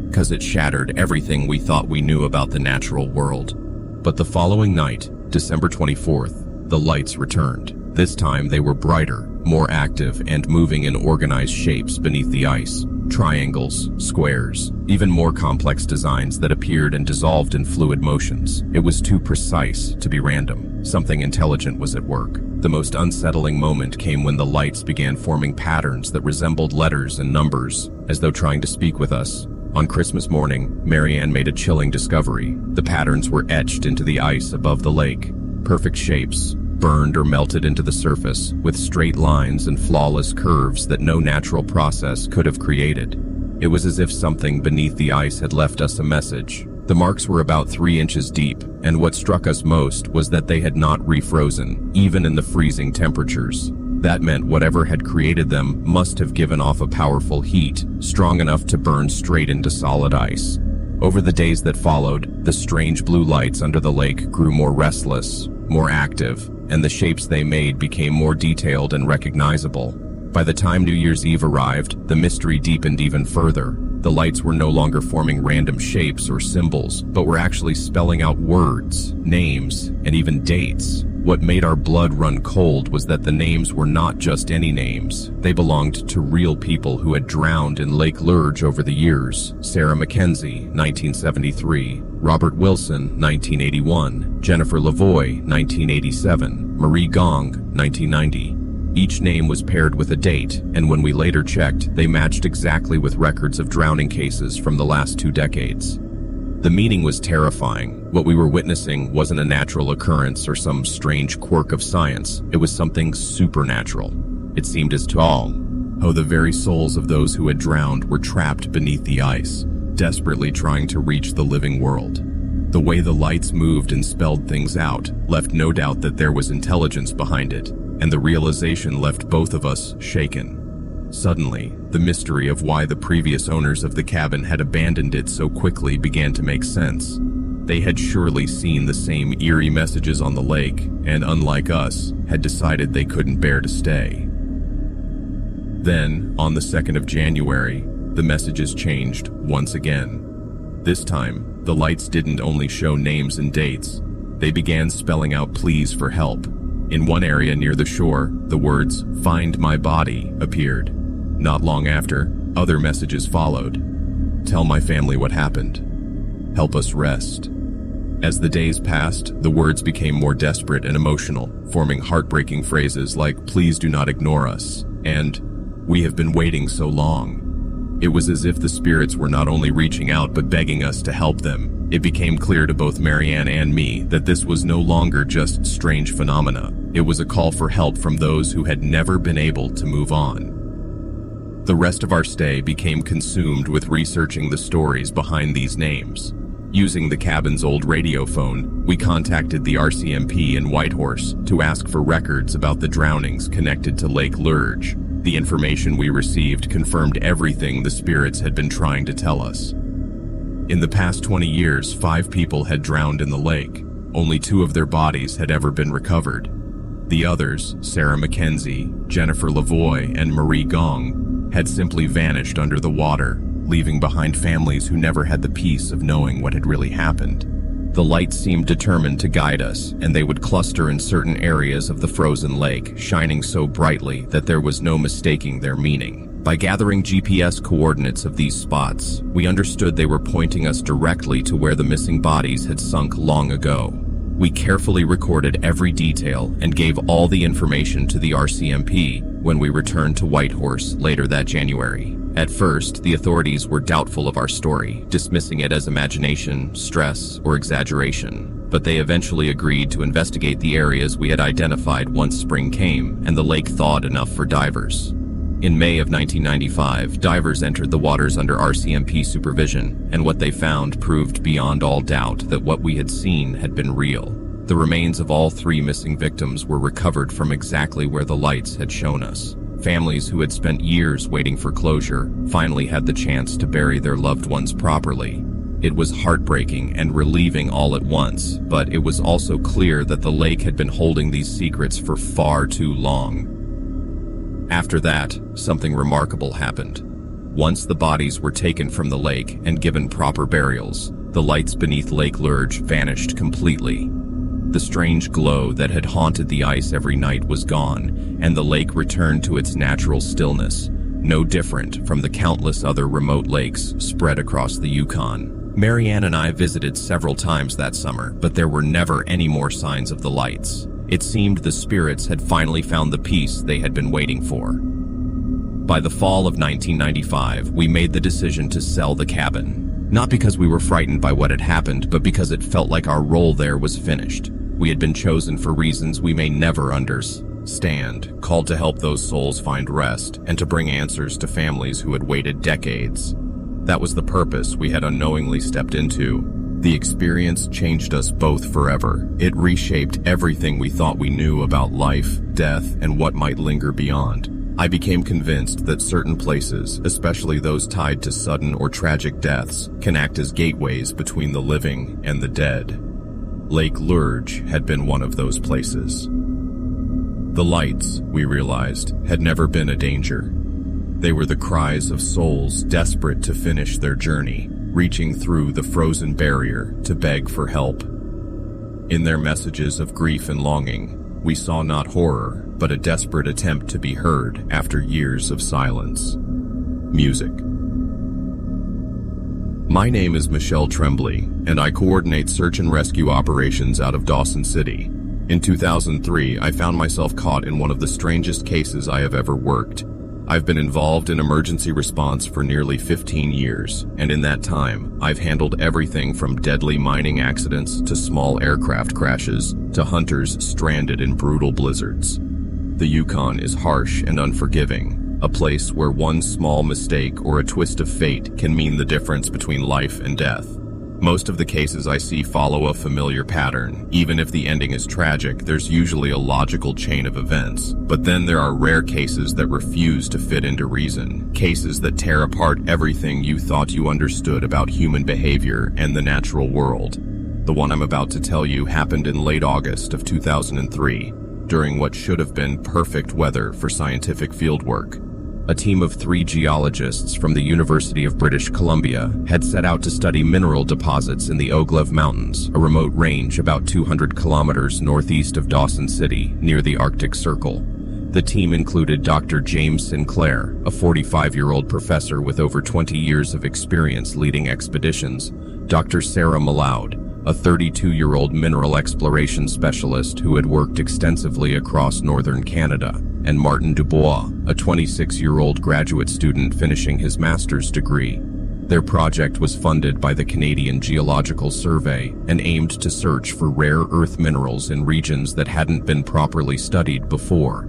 because it shattered everything we thought we knew about the natural world. But the following night, December 24th, the lights returned. This time they were brighter, more active, and moving in organized shapes beneath the ice. Triangles, squares, even more complex designs that appeared and dissolved in fluid motions. It was too precise to be random. Something intelligent was at work. The most unsettling moment came when the lights began forming patterns that resembled letters and numbers, as though trying to speak with us. On Christmas morning, Marianne made a chilling discovery. The patterns were etched into the ice above the lake. Perfect shapes, burned or melted into the surface, with straight lines and flawless curves that no natural process could have created. It was as if something beneath the ice had left us a message. The marks were about 3 inches deep, and what struck us most was that they had not refrozen, even in the freezing temperatures. That meant whatever had created them must have given off a powerful heat, strong enough to burn straight into solid ice. Over the days that followed, the strange blue lights under the lake grew more restless, more active, and the shapes they made became more detailed and recognizable. By the time New Year's Eve arrived, the mystery deepened even further. The lights were no longer forming random shapes or symbols, but were actually spelling out words, names, and even dates. What made our blood run cold was that the names were not just any names. They belonged to real people who had drowned in Lake Lurge over the years. Sarah Mackenzie, 1973. Robert Wilson, 1981. Jennifer Lavoie, 1987. Marie Gong, 1990. Each name was paired with a date, and when we later checked, they matched exactly with records of drowning cases from the last 2 decades. The meaning was terrifying. What we were witnessing wasn't a natural occurrence or some strange quirk of science. It was something supernatural. It seemed as tall. Oh, the very souls of those who had drowned were trapped beneath the ice, desperately trying to reach the living world. The way the lights moved and spelled things out left no doubt that there was intelligence behind it, and the realization left both of us shaken. Suddenly, the mystery of why the previous owners of the cabin had abandoned it so quickly began to make sense. They had surely seen the same eerie messages on the lake, and unlike us, had decided they couldn't bear to stay. Then, on the 2nd of January, the messages changed once again. This time, the lights didn't only show names and dates. They began spelling out pleas for help. In one area near the shore, the words, "Find my body," appeared. Not long after, other messages followed. "Tell my family what happened. Help us rest." As the days passed, the words became more desperate and emotional, forming heartbreaking phrases like, "Please do not ignore us," and "We have been waiting so long." It was as if the spirits were not only reaching out but begging us to help them. It became clear to both Marianne and me that this was no longer just strange phenomena. It was a call for help from those who had never been able to move on. The rest of our stay became consumed with researching the stories behind these names. Using the cabin's old radio phone, we contacted the RCMP in Whitehorse to ask for records about the drownings connected to Lake Lurge. The information we received confirmed everything the spirits had been trying to tell us. In the past 20 years, 5 people had drowned in the lake. Only 2 of their bodies had ever been recovered. The others, Sarah Mackenzie, Jennifer Lavoie, and Marie Gong, had simply vanished under the water, leaving behind families who never had the peace of knowing what had really happened. The lights seemed determined to guide us, and they would cluster in certain areas of the frozen lake, shining so brightly that there was no mistaking their meaning. By gathering GPS coordinates of these spots, we understood they were pointing us directly to where the missing bodies had sunk long ago. We carefully recorded every detail and gave all the information to the RCMP when we returned to Whitehorse later that January. At first, the authorities were doubtful of our story, dismissing it as imagination, stress, or exaggeration. But they eventually agreed to investigate the areas we had identified once spring came and the lake thawed enough for divers. In May of 1995, divers entered the waters under RCMP supervision, and what they found proved beyond all doubt that what we had seen had been real. The remains of all 3 missing victims were recovered from exactly where the lights had shown us. Families who had spent years waiting for closure finally had the chance to bury their loved ones properly. It was heartbreaking and relieving all at once, but it was also clear that the lake had been holding these secrets for far too long. After that, something remarkable happened. Once the bodies were taken from the lake and given proper burials, the lights beneath Lake Lurge vanished completely. The strange glow that had haunted the ice every night was gone, and the lake returned to its natural stillness, no different from the countless other remote lakes spread across the Yukon. Marianne and I visited several times that summer, but there were never any more signs of the lights. It seemed the spirits had finally found the peace they had been waiting for. By the fall of 1995, we made the decision to sell the cabin. Not because we were frightened by what had happened, but because it felt like our role there was finished. We had been chosen for reasons we may never understand, called to help those souls find rest and to bring answers to families who had waited decades. That was the purpose we had unknowingly stepped into. The experience changed us both forever. It reshaped everything we thought we knew about life, death, and what might linger beyond. I became convinced that certain places, especially those tied to sudden or tragic deaths, can act as gateways between the living and the dead. Lake Lurge had been one of those places. The lights, we realized, had never been a danger. They were the cries of souls desperate to finish their journey, reaching through the frozen barrier to beg for help. In their messages of grief and longing, we saw not horror, but a desperate attempt to be heard after years of silence. Music. My name is Michelle Tremblay, and I coordinate search and rescue operations out of Dawson City. In 2003, I found myself caught in one of the strangest cases I have ever worked. I've been involved in emergency response for nearly 15 years, and in that time, I've handled everything from deadly mining accidents to small aircraft crashes to hunters stranded in brutal blizzards. The Yukon is harsh and unforgiving, a place where one small mistake or a twist of fate can mean the difference between life and death. Most of the cases I see follow a familiar pattern. Even if the ending is tragic, there's usually a logical chain of events. But then there are rare cases that refuse to fit into reason. Cases that tear apart everything you thought you understood about human behavior and the natural world. The one I'm about to tell you happened in late August of 2003, during what should have been perfect weather for scientific fieldwork. A team of 3 geologists from the University of British Columbia had set out to study mineral deposits in the Oglev Mountains, a remote range about 200 kilometers northeast of Dawson City, near the Arctic Circle. The team included Dr. James Sinclair, a 45-year-old professor with over 20 years of experience leading expeditions, Dr. Sarah Malaud, a 32-year-old mineral exploration specialist who had worked extensively across northern Canada, and Martin Dubois, a 26-year-old graduate student finishing his master's degree. Their project was funded by the Canadian Geological Survey and aimed to search for rare earth minerals in regions that hadn't been properly studied before.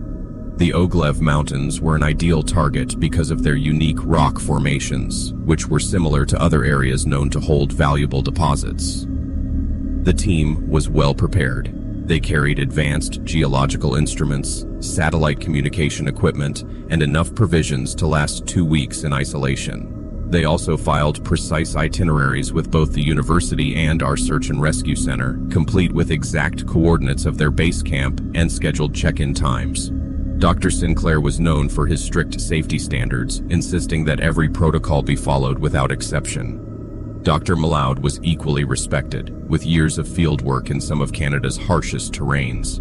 The Oglev Mountains were an ideal target because of their unique rock formations, which were similar to other areas known to hold valuable deposits. The team was well prepared. They carried advanced geological instruments, satellite communication equipment, and enough provisions to last 2 weeks in isolation. They also filed precise itineraries with both the university and our search and rescue center, complete with exact coordinates of their base camp and scheduled check-in times. Dr. Sinclair was known for his strict safety standards, insisting that every protocol be followed without exception. Dr. Malaud was equally respected, with years of fieldwork in some of Canada's harshest terrains.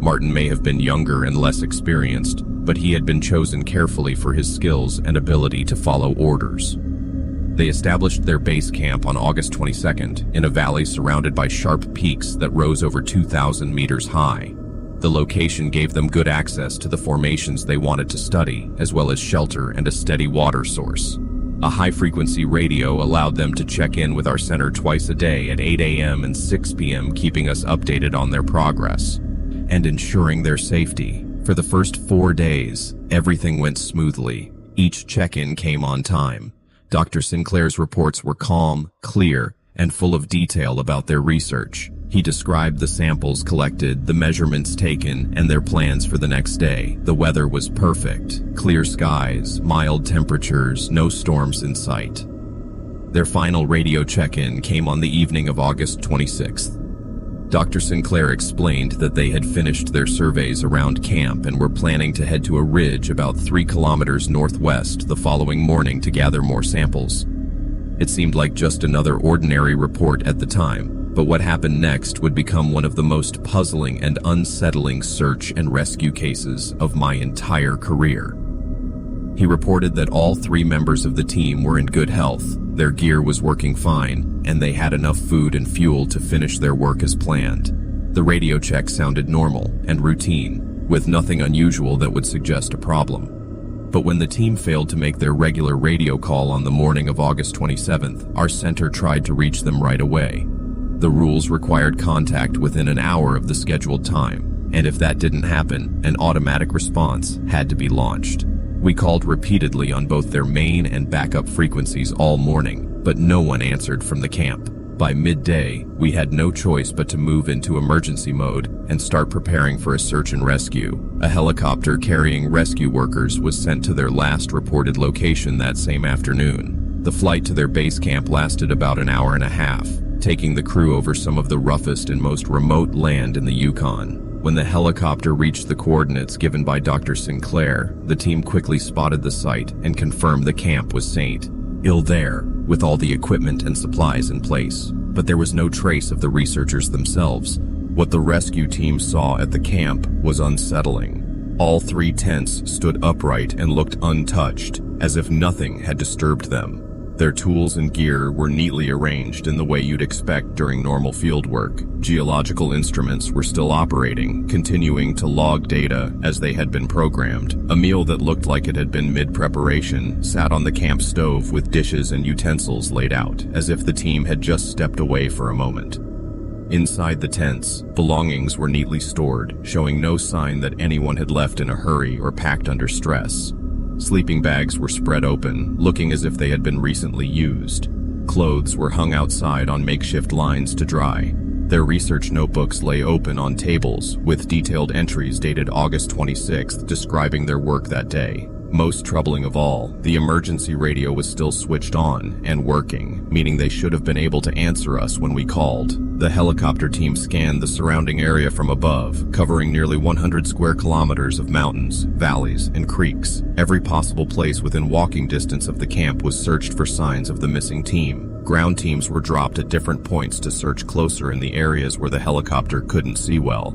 Martin may have been younger and less experienced, but he had been chosen carefully for his skills and ability to follow orders. They established their base camp on August 22nd in a valley surrounded by sharp peaks that rose over 2,000 meters high. The location gave them good access to the formations they wanted to study, as well as shelter and a steady water source. A high-frequency radio allowed them to check in with our center twice a day at 8 a.m. and 6 p.m., keeping us updated on their progress and ensuring their safety. For the first 4 days, everything went smoothly. Each check-in came on time. Dr. Sinclair's reports were calm, clear, and full of detail about their research. He described the samples collected, the measurements taken, and their plans for the next day. The weather was perfect. Clear skies, mild temperatures, no storms in sight. Their final radio check-in came on the evening of August 26th. Dr. Sinclair explained that they had finished their surveys around camp and were planning to head to a ridge about 3 kilometers northwest the following morning to gather more samples. It seemed like just another ordinary report at the time, but what happened next would become one of the most puzzling and unsettling search and rescue cases of my entire career. He reported that all 3 members of the team were in good health, their gear was working fine, and they had enough food and fuel to finish their work as planned. The radio check sounded normal and routine, with nothing unusual that would suggest a problem. But when the team failed to make their regular radio call on the morning of August 27th, our center tried to reach them right away. The rules required contact within an hour of the scheduled time, and if that didn't happen, an automatic response had to be launched. We called repeatedly on both their main and backup frequencies all morning, but no one answered from the camp. By midday, we had no choice but to move into emergency mode and start preparing for a search and rescue. A helicopter carrying rescue workers was sent to their last reported location that same afternoon. The flight to their base camp lasted about an hour and a half, taking the crew over some of the roughest and most remote land in the Yukon. When the helicopter reached the coordinates given by Dr. Sinclair, the team quickly spotted the site and confirmed the camp was safe. There, with all the equipment and supplies in place, but there was no trace of the researchers themselves. What the rescue team saw at the camp was unsettling. All 3 tents stood upright and looked untouched, as if nothing had disturbed them. Their tools and gear were neatly arranged in the way you'd expect during normal field work. Geological instruments were still operating, continuing to log data as they had been programmed. A meal that looked like it had been mid-preparation sat on the camp stove with dishes and utensils laid out, as if the team had just stepped away for a moment. Inside the tents, belongings were neatly stored, showing no sign that anyone had left in a hurry or packed under stress. Sleeping bags were spread open, looking as if they had been recently used. Clothes were hung outside on makeshift lines to dry. Their research notebooks lay open on tables, with detailed entries dated August 26th describing their work that day. Most troubling of all, the emergency radio was still switched on and working, meaning they should have been able to answer us when we called. The helicopter team scanned the surrounding area from above, covering nearly 100 square kilometers of mountains, valleys, and creeks. Every possible place within walking distance of the camp was searched for signs of the missing team. Ground teams were dropped at different points to search closer in the areas where the helicopter couldn't see well.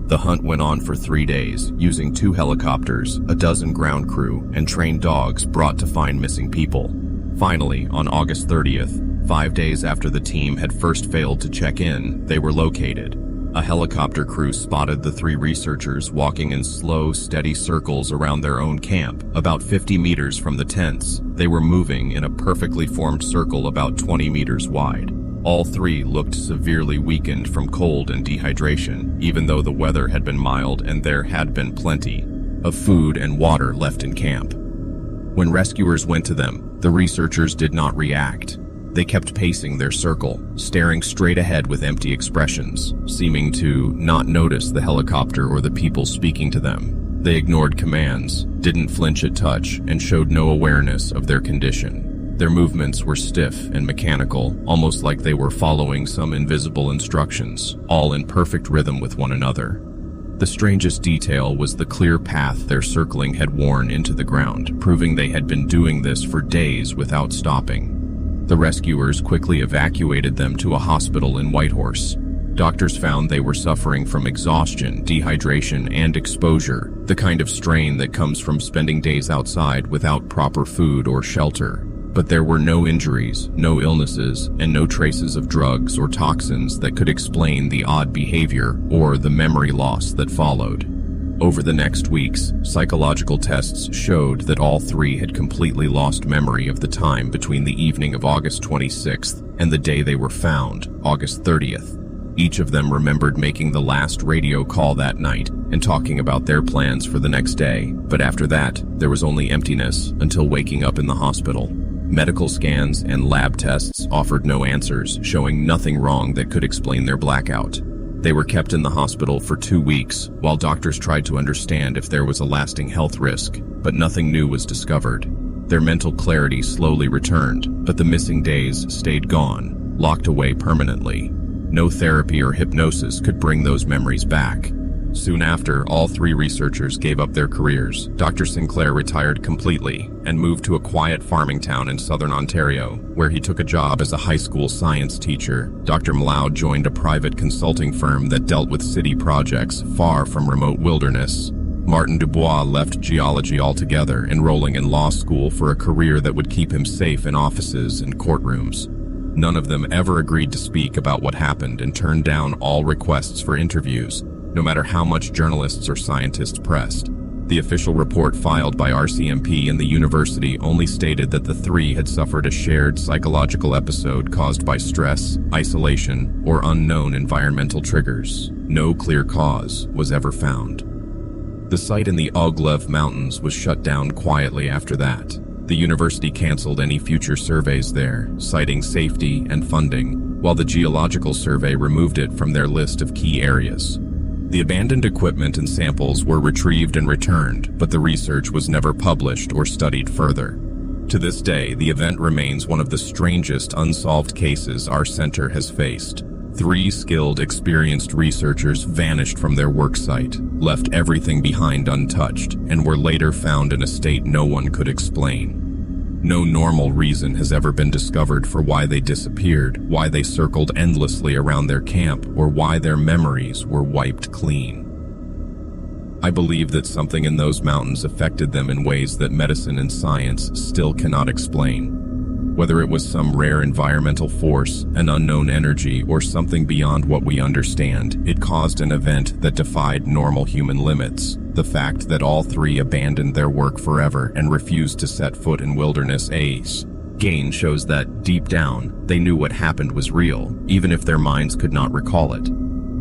The hunt went on for 3 days, using 2 helicopters, a dozen ground crew, and trained dogs brought to find missing people. Finally, on August 30th, 5 days after the team had first failed to check in, they were located. A helicopter crew spotted the 3 researchers walking in slow, steady circles around their own camp, about 50 meters from the tents. They were moving in a perfectly formed circle about 20 meters wide. All 3 looked severely weakened from cold and dehydration, even though the weather had been mild and there had been plenty of food and water left in camp. When rescuers went to them, the researchers did not react. They kept pacing their circle, staring straight ahead with empty expressions, seeming to not notice the helicopter or the people speaking to them. They ignored commands, didn't flinch at touch, and showed no awareness of their condition. Their movements were stiff and mechanical, almost like they were following some invisible instructions, all in perfect rhythm with one another. The strangest detail was the clear path their circling had worn into the ground, proving they had been doing this for days without stopping. The rescuers quickly evacuated them to a hospital in Whitehorse. Doctors found they were suffering from exhaustion, dehydration, and exposure, the kind of strain that comes from spending days outside without proper food or shelter. But there were no injuries, no illnesses, and no traces of drugs or toxins that could explain the odd behavior or the memory loss that followed. Over the next weeks, psychological tests showed that all three had completely lost memory of the time between the evening of August 26th and the day they were found, August 30th. Each of them remembered making the last radio call that night and talking about their plans for the next day, but after that, there was only emptiness until waking up in the hospital. Medical scans and lab tests offered no answers, showing nothing wrong that could explain their blackout. They were kept in the hospital for 2 weeks, while doctors tried to understand if there was a lasting health risk, but nothing new was discovered. Their mental clarity slowly returned, but the missing days stayed gone, locked away permanently. No therapy or hypnosis could bring those memories back. Soon after, all three researchers gave up their careers. Dr. Sinclair retired completely and moved to a quiet farming town in southern Ontario, where he took a job as a high school science teacher. Dr. Mloud joined a private consulting firm that dealt with city projects far from remote wilderness. Martin Dubois left geology altogether, enrolling in law school for a career that would keep him safe in offices and courtrooms. None of them ever agreed to speak about what happened and turned down all requests for interviews, no matter how much journalists or scientists pressed. The official report filed by RCMP and the university only stated that the three had suffered a shared psychological episode caused by stress, isolation, or unknown environmental triggers. No clear cause was ever found. The site in the Oglev Mountains was shut down quietly after that. The university canceled any future surveys there, citing safety and funding, while the Geological Survey removed it from their list of key areas. The abandoned equipment and samples were retrieved and returned, but the research was never published or studied further. To this day, the event remains one of the strangest unsolved cases our center has faced. 3 skilled, experienced researchers vanished from their work site, left everything behind untouched, and were later found in a state no one could explain. No normal reason has ever been discovered for why they disappeared, why they circled endlessly around their camp, or why their memories were wiped clean. I believe that something in those mountains affected them in ways that medicine and science still cannot explain. Whether it was some rare environmental force, an unknown energy, or something beyond what we understand, it caused an event that defied normal human limits. The fact that all 3 abandoned their work forever and refused to set foot in wilderness again shows that, deep down, they knew what happened was real, even if their minds could not recall it.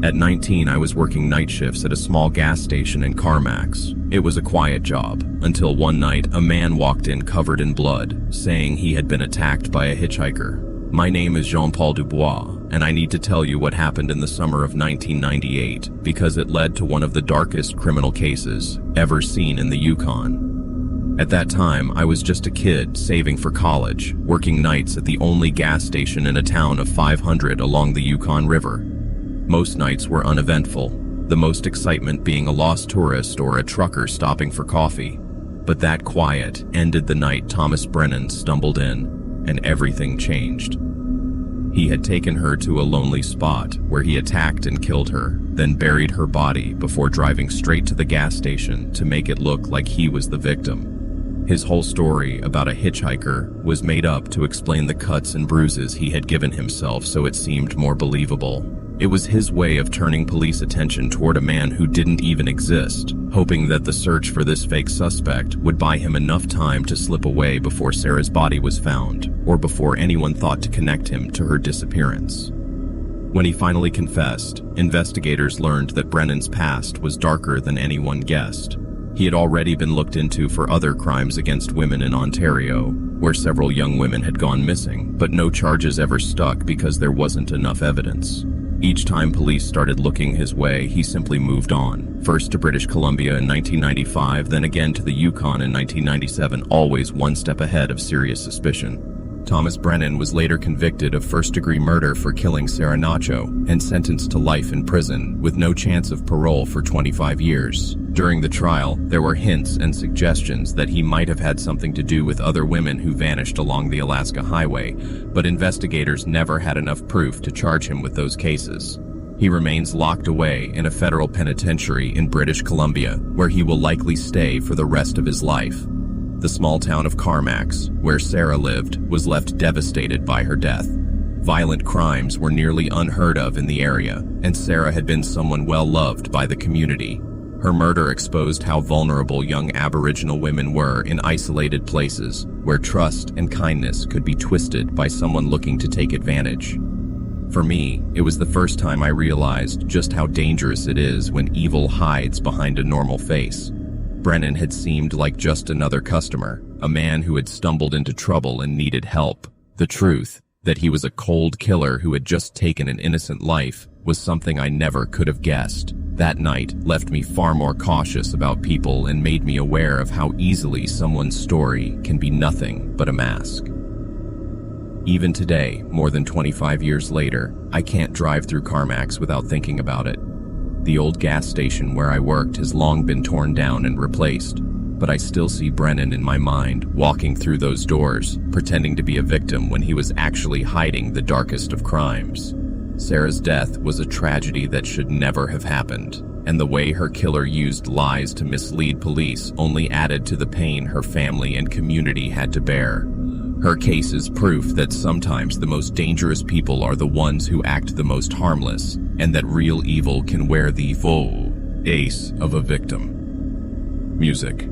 At 19, I was working night shifts at a small gas station in Carmax. It was a quiet job, until one night a man walked in covered in blood, saying he had been attacked by a hitchhiker. My name is Jean-Paul Dubois, and I need to tell you what happened in the summer of 1998, because it led to one of the darkest criminal cases ever seen in the Yukon. At that time, I was just a kid saving for college, working nights at the only gas station in a town of 500 along the Yukon River. Most nights were uneventful, the most excitement being a lost tourist or a trucker stopping for coffee. But that quiet ended the night Thomas Brennan stumbled in, and everything changed. He had taken her to a lonely spot where he attacked and killed her, then buried her body before driving straight to the gas station to make it look like he was the victim. His whole story about a hitchhiker was made up to explain the cuts and bruises he had given himself, so it seemed more believable. It was his way of turning police attention toward a man who didn't even exist, hoping that the search for this fake suspect would buy him enough time to slip away before Sarah's body was found, or before anyone thought to connect him to her disappearance. When he finally confessed, investigators learned that Brennan's past was darker than anyone guessed. He had already been looked into for other crimes against women in Ontario, where several young women had gone missing, but no charges ever stuck because there wasn't enough evidence. Each time police started looking his way, he simply moved on. First to British Columbia in 1995, then again to the Yukon in 1997, always one step ahead of serious suspicion. Thomas Brennan was later convicted of first-degree murder for killing Sarah Nacho and sentenced to life in prison with no chance of parole for 25 years. During the trial, there were hints and suggestions that he might have had something to do with other women who vanished along the Alaska Highway, but investigators never had enough proof to charge him with those cases. He remains locked away in a federal penitentiary in British Columbia, where he will likely stay for the rest of his life. The small town of Carmax, where Sarah lived, was left devastated by her death. Violent crimes were nearly unheard of in the area, and Sarah had been someone well loved by the community. Her murder exposed how vulnerable young Aboriginal women were in isolated places, where trust and kindness could be twisted by someone looking to take advantage. For me, it was the first time I realized just how dangerous it is when evil hides behind a normal face. Brennan had seemed like just another customer, a man who had stumbled into trouble and needed help. The truth, that he was a cold killer who had just taken an innocent life, was something I never could have guessed. That night left me far more cautious about people and made me aware of how easily someone's story can be nothing but a mask. Even today, more than 25 years later, I can't drive through Carmax without thinking about it. The old gas station where I worked has long been torn down and replaced, but I still see Brennan in my mind, walking through those doors, pretending to be a victim when he was actually hiding the darkest of crimes. Sarah's death was a tragedy that should never have happened, and the way her killer used lies to mislead police only added to the pain her family and community had to bear. Her case is proof that sometimes the most dangerous people are the ones who act the most harmless, and that real evil can wear the full face of a victim. Music.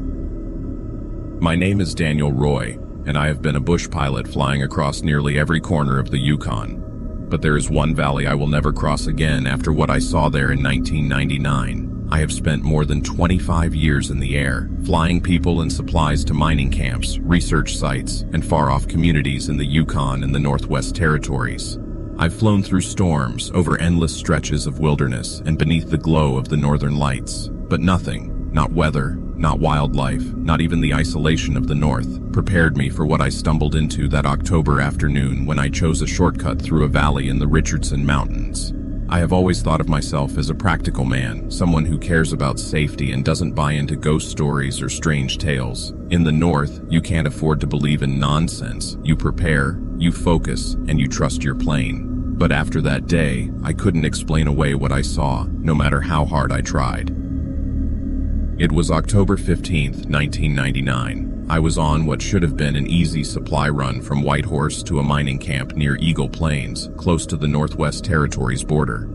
My name is Daniel Roy, and I have been a bush pilot flying across nearly every corner of the Yukon. But there is one valley I will never cross again after what I saw there in 1999. I have spent more than 25 years in the air, flying people and supplies to mining camps, research sites, and far-off communities in the Yukon and the Northwest Territories. I've flown through storms, over endless stretches of wilderness, and beneath the glow of the northern lights. But nothing, not weather, not wildlife, not even the isolation of the north, prepared me for what I stumbled into that October afternoon when I chose a shortcut through a valley in the Richardson Mountains. I have always thought of myself as a practical man, someone who cares about safety and doesn't buy into ghost stories or strange tales. In the north, you can't afford to believe in nonsense. You prepare, you focus, and you trust your plane. But after that day, I couldn't explain away what I saw, no matter how hard I tried. It was October 15th, 1999. I was on what should have been an easy supply run from Whitehorse to a mining camp near Eagle Plains, close to the Northwest Territories border.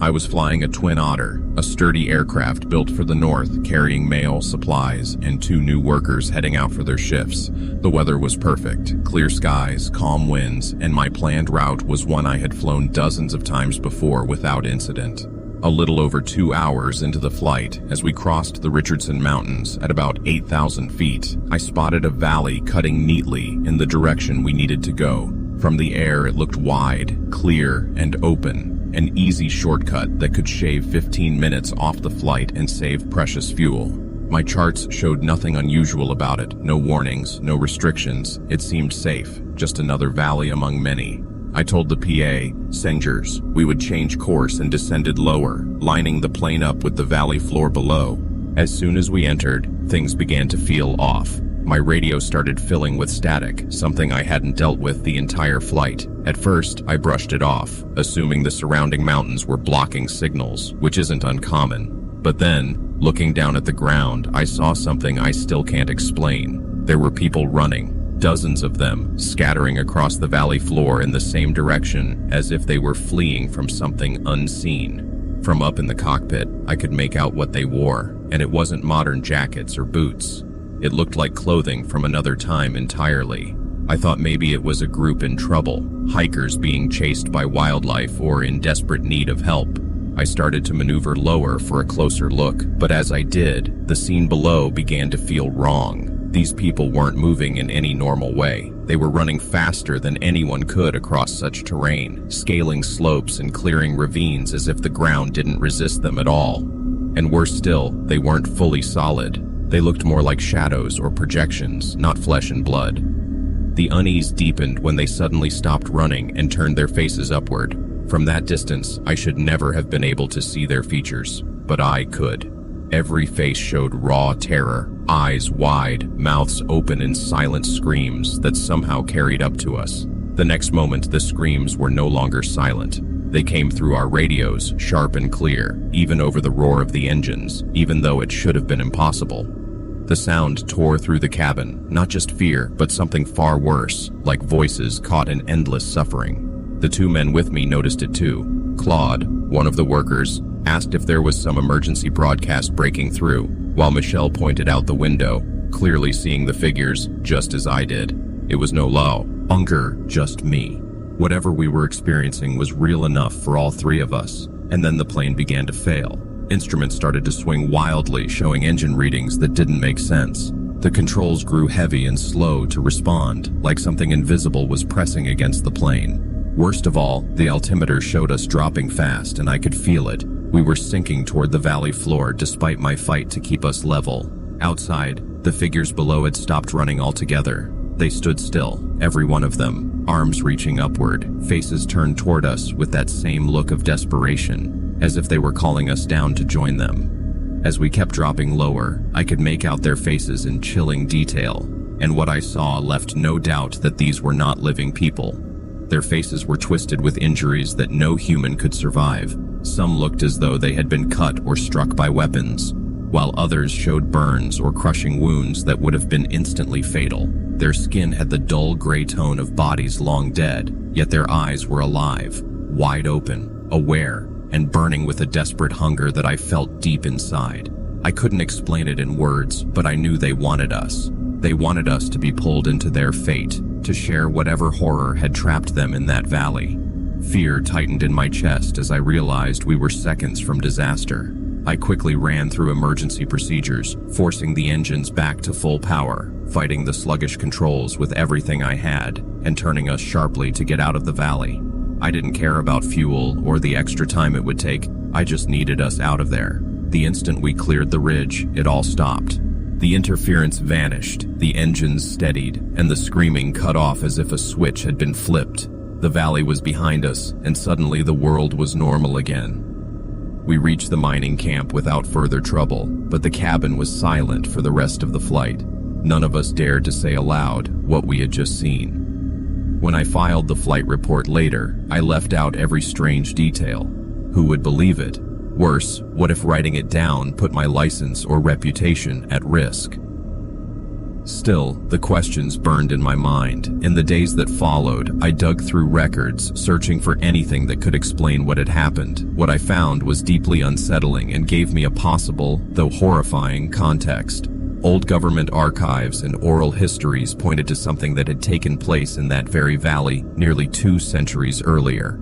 I was flying a Twin Otter, a sturdy aircraft built for the north, carrying mail, supplies, and 2 new workers heading out for their shifts. The weather was perfect, clear skies, calm winds, and my planned route was one I had flown dozens of times before without incident. A little over 2 hours into the flight, as we crossed the Richardson Mountains at about 8,000 feet, I spotted a valley cutting neatly in the direction we needed to go. From the air, it looked wide, clear, and open, an easy shortcut that could shave 15 minutes off the flight and save precious fuel. My charts showed nothing unusual about it, no warnings, no restrictions. It seemed safe, just another valley among many. I told the PA, "Sengers," we would change course and descended lower, lining the plane up with the valley floor below. As soon as we entered, things began to feel off. My radio started filling with static, something I hadn't dealt with the entire flight. At first, I brushed it off, assuming the surrounding mountains were blocking signals, which isn't uncommon. But then, looking down at the ground, I saw something I still can't explain. There were people running. Dozens of them, scattering across the valley floor in the same direction, as if they were fleeing from something unseen. From up in the cockpit, I could make out what they wore, and it wasn't modern jackets or boots. It looked like clothing from another time entirely. I thought maybe it was a group in trouble, hikers being chased by wildlife or in desperate need of help. I started to maneuver lower for a closer look, but as I did, the scene below began to feel wrong. These people weren't moving in any normal way. They were running faster than anyone could across such terrain, scaling slopes and clearing ravines as if the ground didn't resist them at all. And worse still, they weren't fully solid. They looked more like shadows or projections, not flesh and blood. The unease deepened when they suddenly stopped running and turned their faces upward. From that distance, I should never have been able to see their features, but I could. Every face showed raw terror, eyes wide, mouths open in silent screams that somehow carried up to us. The next moment, the screams were no longer silent. They came through our radios, sharp and clear, even over the roar of the engines, even though it should have been impossible. The sound tore through the cabin, not just fear, but something far worse, like voices caught in endless suffering. The two men with me noticed it too. Claude, one of the workers, asked if there was some emergency broadcast breaking through, while Michelle pointed out the window, clearly seeing the figures, just as I did. It was no longer just me. Whatever we were experiencing was real enough for all three of us, and then the plane began to fail. Instruments started to swing wildly, showing engine readings that didn't make sense. The controls grew heavy and slow to respond, like something invisible was pressing against the plane. Worst of all, the altimeter showed us dropping fast, and I could feel it. We were sinking toward the valley floor despite my fight to keep us level. Outside, the figures below had stopped running altogether. They stood still, every one of them, arms reaching upward, faces turned toward us with that same look of desperation, as if they were calling us down to join them. As we kept dropping lower, I could make out their faces in chilling detail, and what I saw left no doubt that these were not living people. Their faces were twisted with injuries that no human could survive. Some looked as though they had been cut or struck by weapons, while others showed burns or crushing wounds that would have been instantly fatal. Their skin had the dull gray tone of bodies long dead, yet their eyes were alive, wide open, aware, and burning with a desperate hunger that I felt deep inside. I couldn't explain it in words, but I knew they wanted us. They wanted us to be pulled into their fate, to share whatever horror had trapped them in that valley. Fear tightened in my chest as I realized we were seconds from disaster. I quickly ran through emergency procedures, forcing the engines back to full power, fighting the sluggish controls with everything I had, and turning us sharply to get out of the valley. I didn't care about fuel or the extra time it would take, I just needed us out of there. The instant we cleared the ridge, it all stopped. The interference vanished, the engines steadied, and the screaming cut off as if a switch had been flipped. The valley was behind us, and suddenly the world was normal again. We reached the mining camp without further trouble, but the cabin was silent for the rest of the flight. None of us dared to say aloud what we had just seen. When I filed the flight report later, I left out every strange detail. Who would believe it? Worse, what if writing it down put my license or reputation at risk? Still, the questions burned in my mind. In the days that followed, I dug through records, searching for anything that could explain what had happened. What I found was deeply unsettling and gave me a possible, though horrifying, context. Old government archives and oral histories pointed to something that had taken place in that very valley nearly 2 centuries earlier.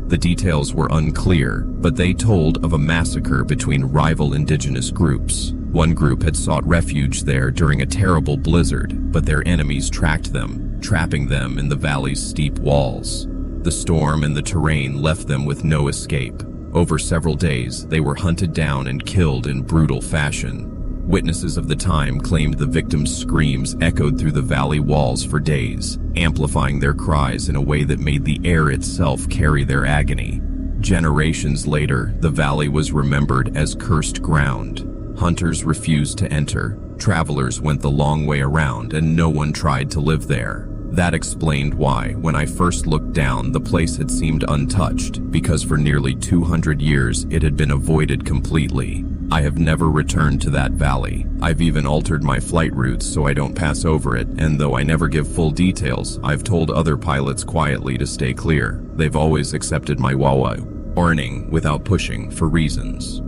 The details were unclear, but they told of a massacre between rival indigenous groups. One group had sought refuge there during a terrible blizzard, but their enemies tracked them, trapping them in the valley's steep walls. The storm and the terrain left them with no escape. Over several days, they were hunted down and killed in brutal fashion. Witnesses of the time claimed the victims' screams echoed through the valley walls for days, amplifying their cries in a way that made the air itself carry their agony. Generations later, the valley was remembered as cursed ground. Hunters refused to enter, travelers went the long way around, and no one tried to live there. That explained why, when I first looked down, the place had seemed untouched, because for nearly 200 years it had been avoided completely. I have never returned to that valley. I've even altered my flight routes so I don't pass over it, and though I never give full details, I've told other pilots quietly to stay clear. They've always accepted my warning without pushing for reasons.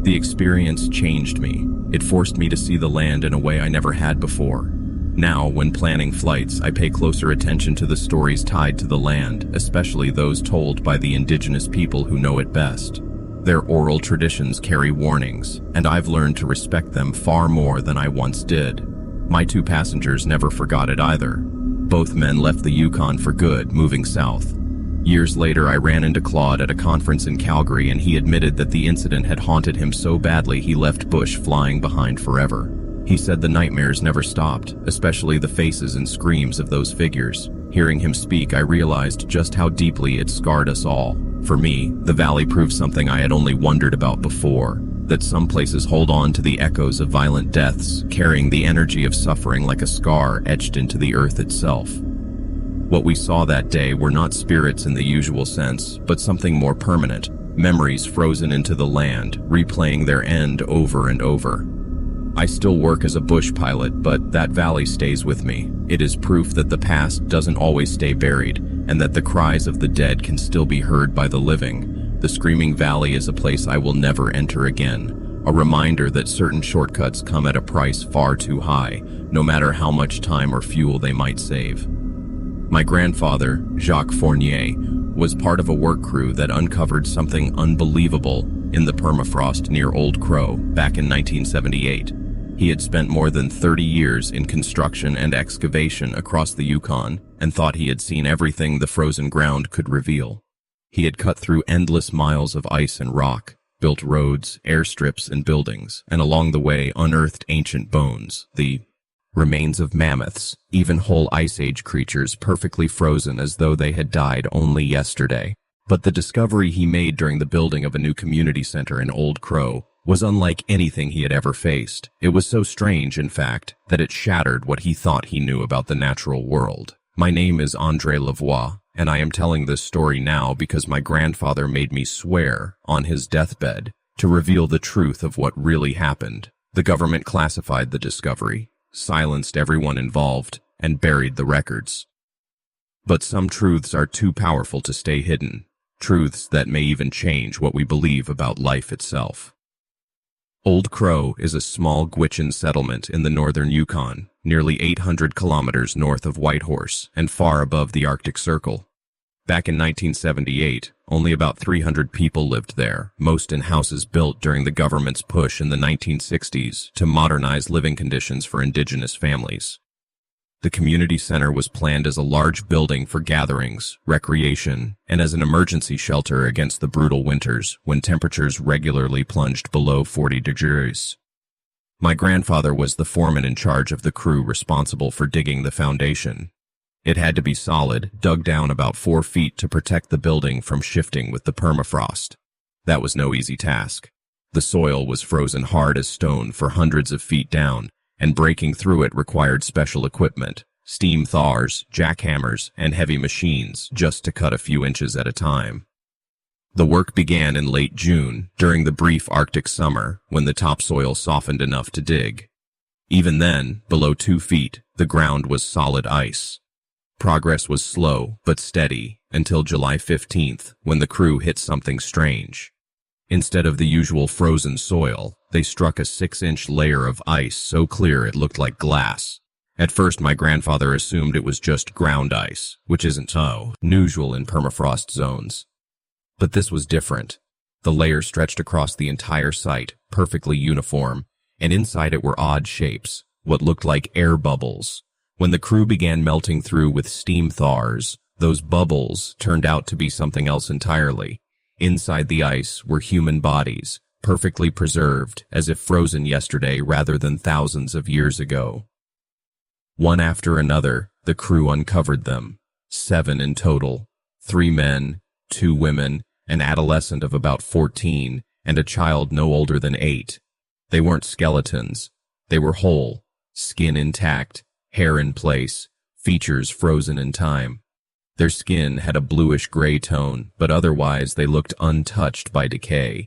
The experience changed me. It forced me to see the land in a way I never had before. Now, when planning flights, I pay closer attention to the stories tied to the land, especially those told by the indigenous people who know it best. Their oral traditions carry warnings, and I've learned to respect them far more than I once did. My 2 passengers never forgot it either. Both men left the Yukon for good, moving south. Years later, I ran into Claude at a conference in Calgary, and he admitted that the incident had haunted him so badly he left bush flying behind forever. He said the nightmares never stopped, especially the faces and screams of those figures. Hearing him speak, I realized just how deeply it scarred us all. For me, the valley proved something I had only wondered about before, that some places hold on to the echoes of violent deaths, carrying the energy of suffering like a scar etched into the earth itself. What we saw that day were not spirits in the usual sense, but something more permanent, memories frozen into the land, replaying their end over and over. I still work as a bush pilot, but that valley stays with me. It is proof that the past doesn't always stay buried, and that the cries of the dead can still be heard by the living. The Screaming Valley is a place I will never enter again, a reminder that certain shortcuts come at a price far too high, no matter how much time or fuel they might save. My grandfather, Jacques Fournier, was part of a work crew that uncovered something unbelievable in the permafrost near Old Crow back in 1978. He had spent more than 30 years in construction and excavation across the Yukon and thought he had seen everything the frozen ground could reveal. He had cut through endless miles of ice and rock, built roads, airstrips, and buildings, and along the way unearthed ancient bones, the remains of mammoths, even whole Ice Age creatures perfectly frozen as though they had died only yesterday. But the discovery he made during the building of a new community center in Old Crow was unlike anything he had ever faced. It was so strange, in fact, that it shattered what he thought he knew about the natural world. My name is André Lavoie, and I am telling this story now because my grandfather made me swear on his deathbed to reveal the truth of what really happened. The government classified the discovery, silenced everyone involved, and buried the records. But some truths are too powerful to stay hidden, truths that may even change what we believe about life itself. Old Crow is a small Gwich'in settlement in the northern Yukon, nearly 800 kilometers north of Whitehorse and far above the Arctic Circle. Back in 1978, only about 300 people lived there, most in houses built during the government's push in the 1960s to modernize living conditions for indigenous families. The community center was planned as a large building for gatherings, recreation, and as an emergency shelter against the brutal winters when temperatures regularly plunged below 40 degrees. My grandfather was the foreman in charge of the crew responsible for digging the foundation. It had to be solid, dug down about 4 feet to protect the building from shifting with the permafrost. That was no easy task. The soil was frozen hard as stone for hundreds of feet down, and breaking through it required special equipment, steam thawers, jackhammers, and heavy machines just to cut a few inches at a time. The work began in late June, during the brief Arctic summer, when the topsoil softened enough to dig. Even then, below 2 feet, the ground was solid ice. Progress was slow but steady until July 15th, when the crew hit something strange. Instead of the usual frozen soil, they struck a 6-inch layer of ice so clear it looked like glass. At first, my grandfather assumed it was just ground ice, which isn't so usual in permafrost zones. But this was different. The layer stretched across the entire site, perfectly uniform, and inside it were odd shapes, what looked like air bubbles. When the crew began melting through with steam thawers, those bubbles turned out to be something else entirely. Inside the ice were human bodies, perfectly preserved, as if frozen yesterday rather than thousands of years ago. One after another, the crew uncovered them. 7 in total. 3 men, 2 women, an adolescent of about 14, and a child no older than 8. They weren't skeletons. They were whole, skin intact, hair in place, features frozen in time. Their skin had a bluish-gray tone, but otherwise they looked untouched by decay.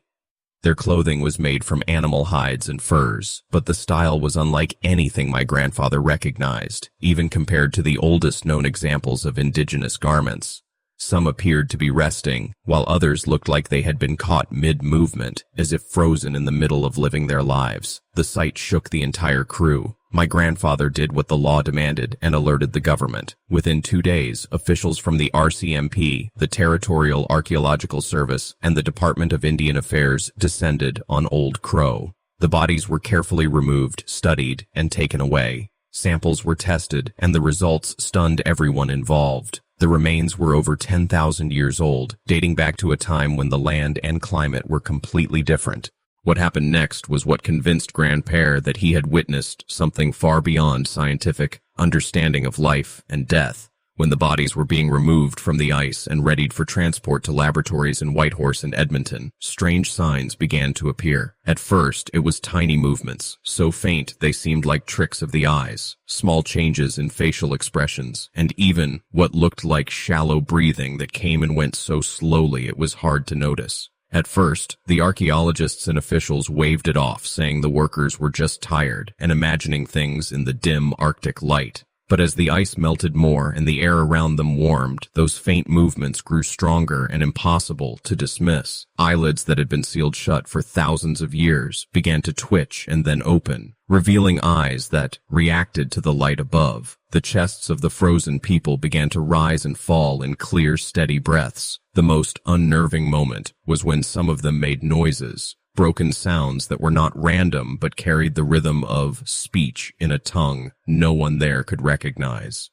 Their clothing was made from animal hides and furs, but the style was unlike anything my grandfather recognized, even compared to the oldest known examples of indigenous garments. Some appeared to be resting, while others looked like they had been caught mid-movement, as if frozen in the middle of living their lives. The sight shook the entire crew. My grandfather did what the law demanded and alerted the government. Within 2 days, officials from the RCMP, the Territorial Archaeological Service, and the Department of Indian Affairs descended on Old Crow. The bodies were carefully removed, studied, and taken away. Samples were tested, and the results stunned everyone involved. The remains were over 10,000 years old, dating back to a time when the land and climate were completely different. What happened next was what convinced Grandpere that he had witnessed something far beyond scientific understanding of life and death. When the bodies were being removed from the ice and readied for transport to laboratories in Whitehorse and Edmonton, strange signs began to appear. At first, it was tiny movements, so faint they seemed like tricks of the eyes, small changes in facial expressions, and even what looked like shallow breathing that came and went so slowly it was hard to notice. At first, the archaeologists and officials waved it off, saying the workers were just tired and imagining things in the dim Arctic light. But as the ice melted more and the air around them warmed, those faint movements grew stronger and impossible to dismiss. Eyelids that had been sealed shut for thousands of years began to twitch and then open, revealing eyes that reacted to the light above. The chests of the frozen people began to rise and fall in clear, steady breaths. The most unnerving moment was when some of them made noises, broken sounds that were not random but carried the rhythm of speech in a tongue no one there could recognize.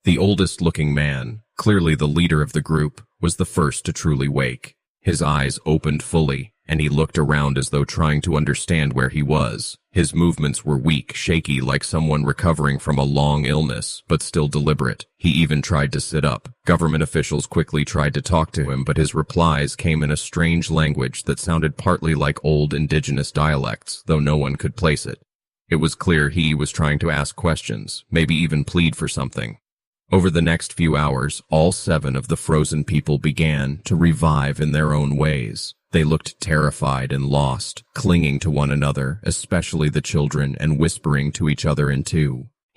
The oldest-looking man, clearly the leader of the group, was the first to truly wake. His eyes opened fully, and he looked around as though trying to understand where he was. His movements were weak, shaky, like someone recovering from a long illness, but still deliberate. He even tried to sit up. Government officials quickly tried to talk to him, but his replies came in a strange language that sounded partly like old indigenous dialects, though no one could place it. It was clear he was trying to ask questions, maybe even plead for something. Over the next few hours, all 7 of the frozen people began to revive in their own ways. They looked terrified and lost, clinging to one another, especially the children, and whispering to each other in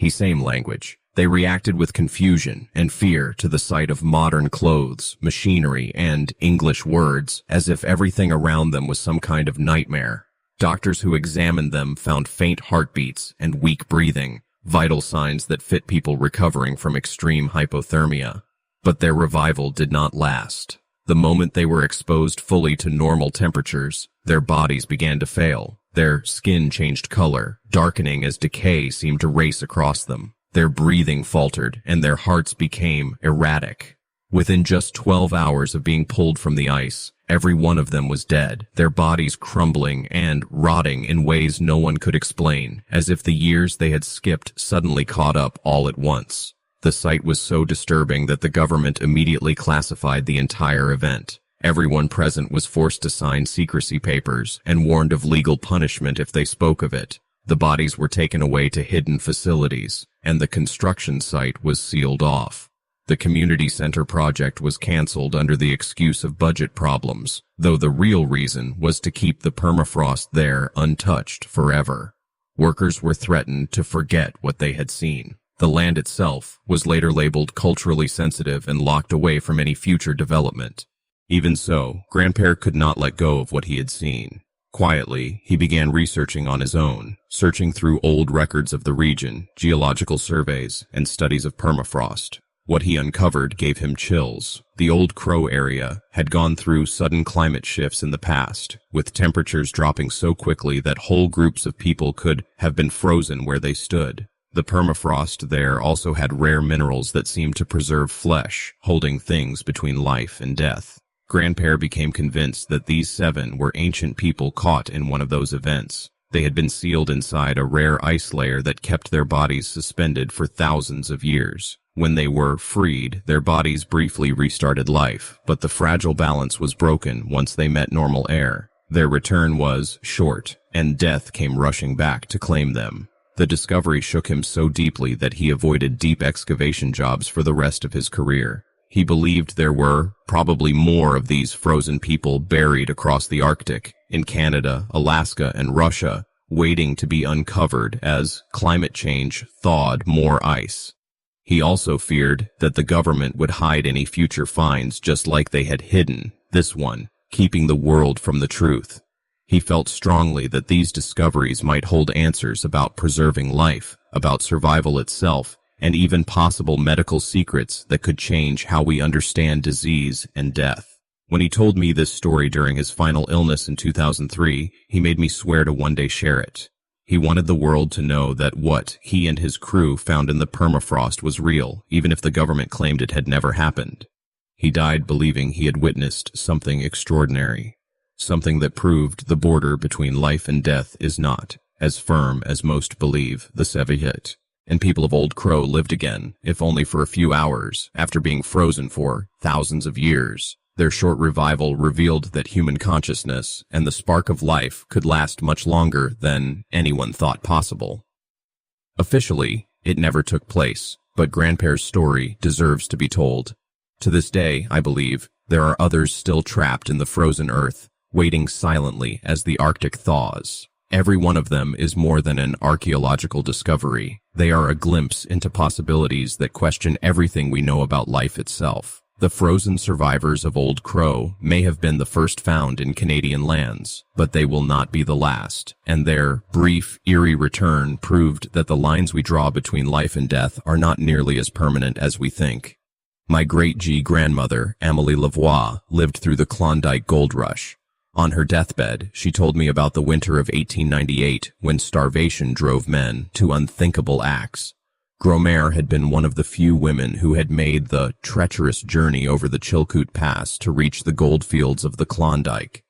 same language. They reacted with confusion and fear to the sight of modern clothes, machinery, and English words, as if everything around them was some kind of nightmare. Doctors who examined them found faint heartbeats and weak breathing, vital signs that fit people recovering from extreme hypothermia. But their revival did not last. The moment they were exposed fully to normal temperatures, their bodies began to fail. Their skin changed color, darkening as decay seemed to race across them. Their breathing faltered, and their hearts became erratic. Within just 12 hours of being pulled from the ice, every one of them was dead, their bodies crumbling and rotting in ways no one could explain, as if the years they had skipped suddenly caught up all at once. The sight was so disturbing that the government immediately classified the entire event. Everyone present was forced to sign secrecy papers and warned of legal punishment if they spoke of it. The bodies were taken away to hidden facilities, and the construction site was sealed off. The community center project was canceled under the excuse of budget problems, though the real reason was to keep the permafrost there untouched forever. Workers were threatened to forget what they had seen. The land itself was later labeled culturally sensitive and locked away from any future development. Even so, Grandpere could not let go of what he had seen. Quietly, he began researching on his own, searching through old records of the region, geological surveys, and studies of permafrost. What he uncovered gave him chills. The Old Crow area had gone through sudden climate shifts in the past, with temperatures dropping so quickly that whole groups of people could have been frozen where they stood. The permafrost there also had rare minerals that seemed to preserve flesh, holding things between life and death. Grandpere became convinced that these 7 were ancient people caught in one of those events. They had been sealed inside a rare ice layer that kept their bodies suspended for thousands of years. When they were freed, their bodies briefly restarted life, but the fragile balance was broken once they met normal air. Their return was short, and death came rushing back to claim them. The discovery shook him so deeply that he avoided deep excavation jobs for the rest of his career. He believed there were probably more of these frozen people buried across the Arctic, in Canada, Alaska, and Russia, waiting to be uncovered as climate change thawed more ice. He also feared that the government would hide any future finds just like they had hidden this one, keeping the world from the truth. He felt strongly that these discoveries might hold answers about preserving life, about survival itself, and even possible medical secrets that could change how we understand disease and death. When he told me this story during his final illness in 2003, he made me swear to one day share it. He wanted the world to know that what he and his crew found in the permafrost was real, even if the government claimed it had never happened. He died believing he had witnessed something extraordinary. something that proved the border between life and death is not as firm as most believe. The Seviet and people of Old Crow lived again, if only for a few hours, after being frozen for thousands of years. Their short revival revealed that human consciousness and the spark of life could last much longer than anyone thought possible. Officially, it never took place, but Grandpa's story deserves to be told. To this day, I believe, there are others still trapped in the frozen earth, waiting silently as the Arctic thaws. Every one of them is more than an archaeological discovery. They are a glimpse into possibilities that question everything we know about life itself. The frozen survivors of Old Crow may have been the first found in Canadian lands, but they will not be the last, and their brief, eerie return proved that the lines we draw between life and death are not nearly as permanent as we think. My great-grandmother, Amélie Lavoie, lived through the Klondike Gold Rush. On her deathbed, she told me about the winter of 1898, when starvation drove men to unthinkable acts. Grandmère had been one of the few women who had made the treacherous journey over the Chilkoot Pass to reach the goldfields of the Klondike.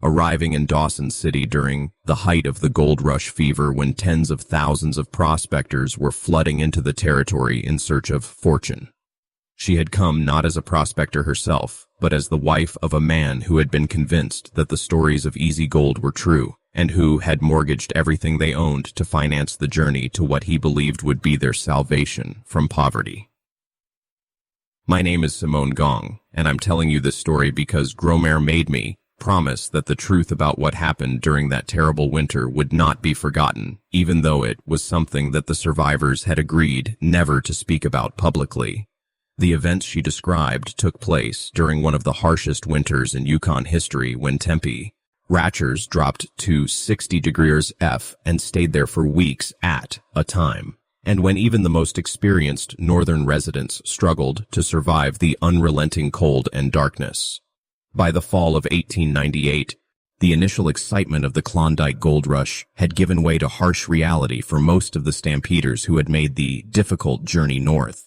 Arriving in Dawson City during the height of the gold rush fever, when tens of thousands of prospectors were flooding into the territory in search of fortune. She had come not as a prospector herself, but as the wife of a man who had been convinced that the stories of easy gold were true, and who had mortgaged everything they owned to finance the journey to what he believed would be their salvation from poverty. My name is Simone Gong, and I'm telling you this story because Grandmère made me promise that the truth about what happened during that terrible winter would not be forgotten, even though it was something that the survivors had agreed never to speak about publicly. The events she described took place during one of the harshest winters in Yukon history, when temperatures dropped to 60 degrees F and stayed there for weeks at a time, and when even the most experienced northern residents struggled to survive the unrelenting cold and darkness. By the fall of 1898, the initial excitement of the Klondike Gold Rush had given way to harsh reality for most of the stampeders who had made the difficult journey north.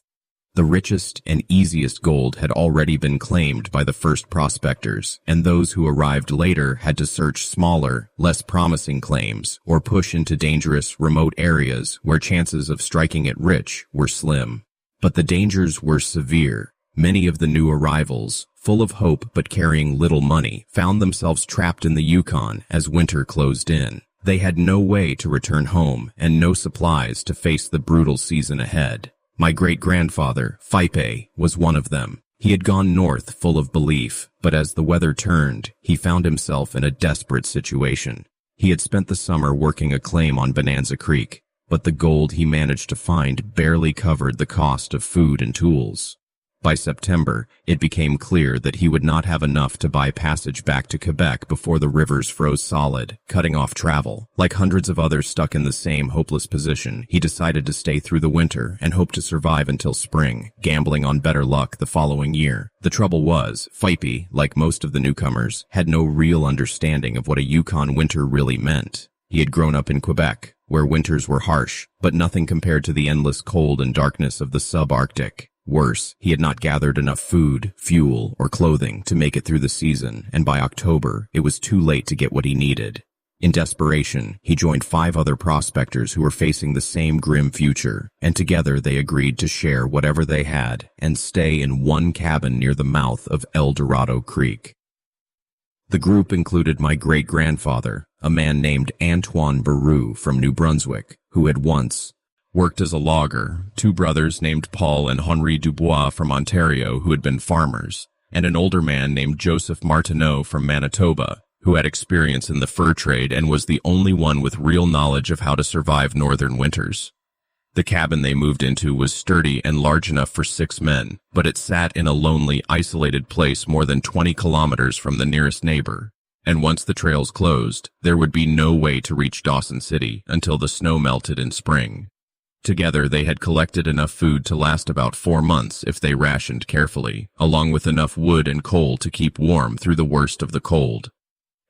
The richest and easiest gold had already been claimed by the first prospectors, and those who arrived later had to search smaller, less promising claims or push into dangerous, remote areas where chances of striking it rich were slim. But the dangers were severe. Many of the new arrivals, full of hope but carrying little money, found themselves trapped in the Yukon as winter closed in. They had no way to return home and no supplies to face the brutal season ahead. My great-grandfather, Fipe, was one of them. He had gone north full of belief, but as the weather turned, he found himself in a desperate situation. He had spent the summer working a claim on Bonanza Creek, but the gold he managed to find barely covered the cost of food and tools. By September, it became clear that he would not have enough to buy passage back to Quebec before the rivers froze solid, cutting off travel. Like hundreds of others stuck in the same hopeless position, he decided to stay through the winter and hope to survive until spring, gambling on better luck the following year. The trouble was, Fipe, like most of the newcomers, had no real understanding of what a Yukon winter really meant. He had grown up in Quebec, where winters were harsh, but nothing compared to the endless cold and darkness of the subarctic. Worse, he had not gathered enough food, fuel, or clothing to make it through the season, and by October, it was too late to get what he needed. In desperation, he joined 5 other prospectors who were facing the same grim future, and together they agreed to share whatever they had and stay in one cabin near the mouth of El Dorado Creek. The group included my great-grandfather, a man named Antoine Beru from New Brunswick, who had once worked as a logger, 2 brothers named Paul and Henri Dubois from Ontario who had been farmers, and an older man named Joseph Martineau from Manitoba, who had experience in the fur trade and was the only one with real knowledge of how to survive northern winters. The cabin they moved into was sturdy and large enough for 6 men, but it sat in a lonely, isolated place more than 20 kilometers from the nearest neighbor. And once the trails closed, there would be no way to reach Dawson City until the snow melted in spring. Together, they had collected enough food to last about 4 months if they rationed carefully, along with enough wood and coal to keep warm through the worst of the cold.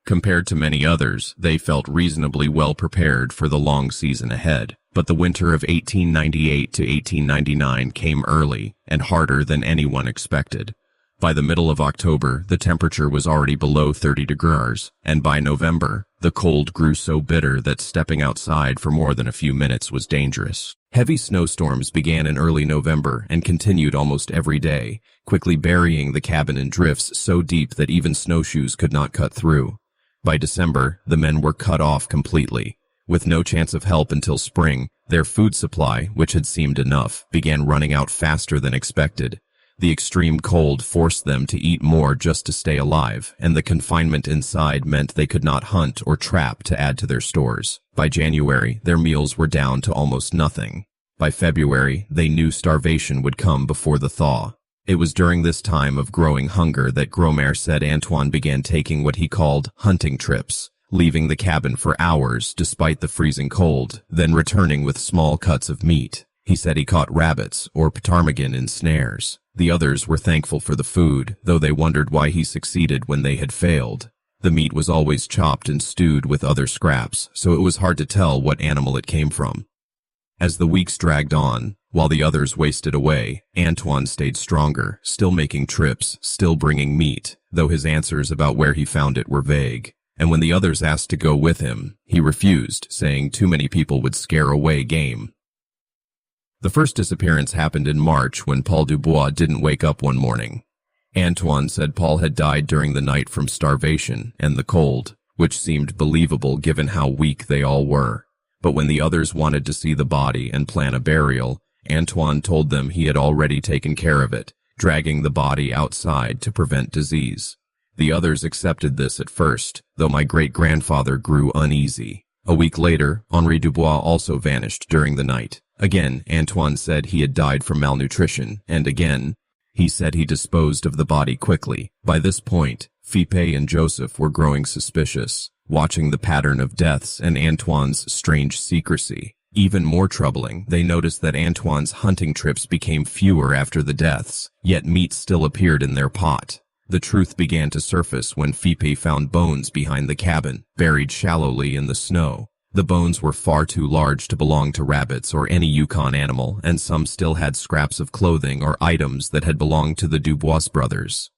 Compared to many others, they felt reasonably well prepared for the long season ahead, but the winter of 1898 to 1899 came early and harder than anyone expected. By the middle of October, the temperature was already below 30 degrees, and by November, the cold grew so bitter that stepping outside for more than a few minutes was dangerous. Heavy snowstorms began in early November and continued almost every day, quickly burying the cabin in drifts so deep that even snowshoes could not cut through. By December, the men were cut off completely. With no chance of help until spring, their food supply, which had seemed enough, began running out faster than expected. The extreme cold forced them to eat more just to stay alive, and the confinement inside meant they could not hunt or trap to add to their stores. By January, their meals were down to almost nothing. By February, they knew starvation would come before the thaw. It was during this time of growing hunger that Gromer said Antoine began taking what he called hunting trips, leaving the cabin for hours despite the freezing cold, then returning with small cuts of meat. He said he caught rabbits or ptarmigan in snares. The others were thankful for the food, though they wondered why he succeeded when they had failed. The meat was always chopped and stewed with other scraps, so it was hard to tell what animal it came from. As the weeks dragged on, while the others wasted away, Antoine stayed stronger, still making trips, still bringing meat, though his answers about where he found it were vague. And when the others asked to go with him, he refused, saying too many people would scare away game. The first disappearance happened in March when Paul Dubois didn't wake up one morning. Antoine said Paul had died during the night from starvation and the cold, which seemed believable given how weak they all were. But when the others wanted to see the body and plan a burial, Antoine told them he had already taken care of it, dragging the body outside to prevent disease. The others accepted this at first, though my great-grandfather grew uneasy. A week later, Henri Dubois also vanished during the night. Again, Antoine said he had died from malnutrition, and again, he said he disposed of the body quickly. By this point, Philippe and Joseph were growing suspicious, watching the pattern of deaths and Antoine's strange secrecy. Even more troubling, they noticed that Antoine's hunting trips became fewer after the deaths, yet meat still appeared in their pot. The truth began to surface when Philippe found bones behind the cabin, buried shallowly in the snow. The bones were far too large to belong to rabbits or any Yukon animal, and some still had scraps of clothing or items that had belonged to the Dubois brothers.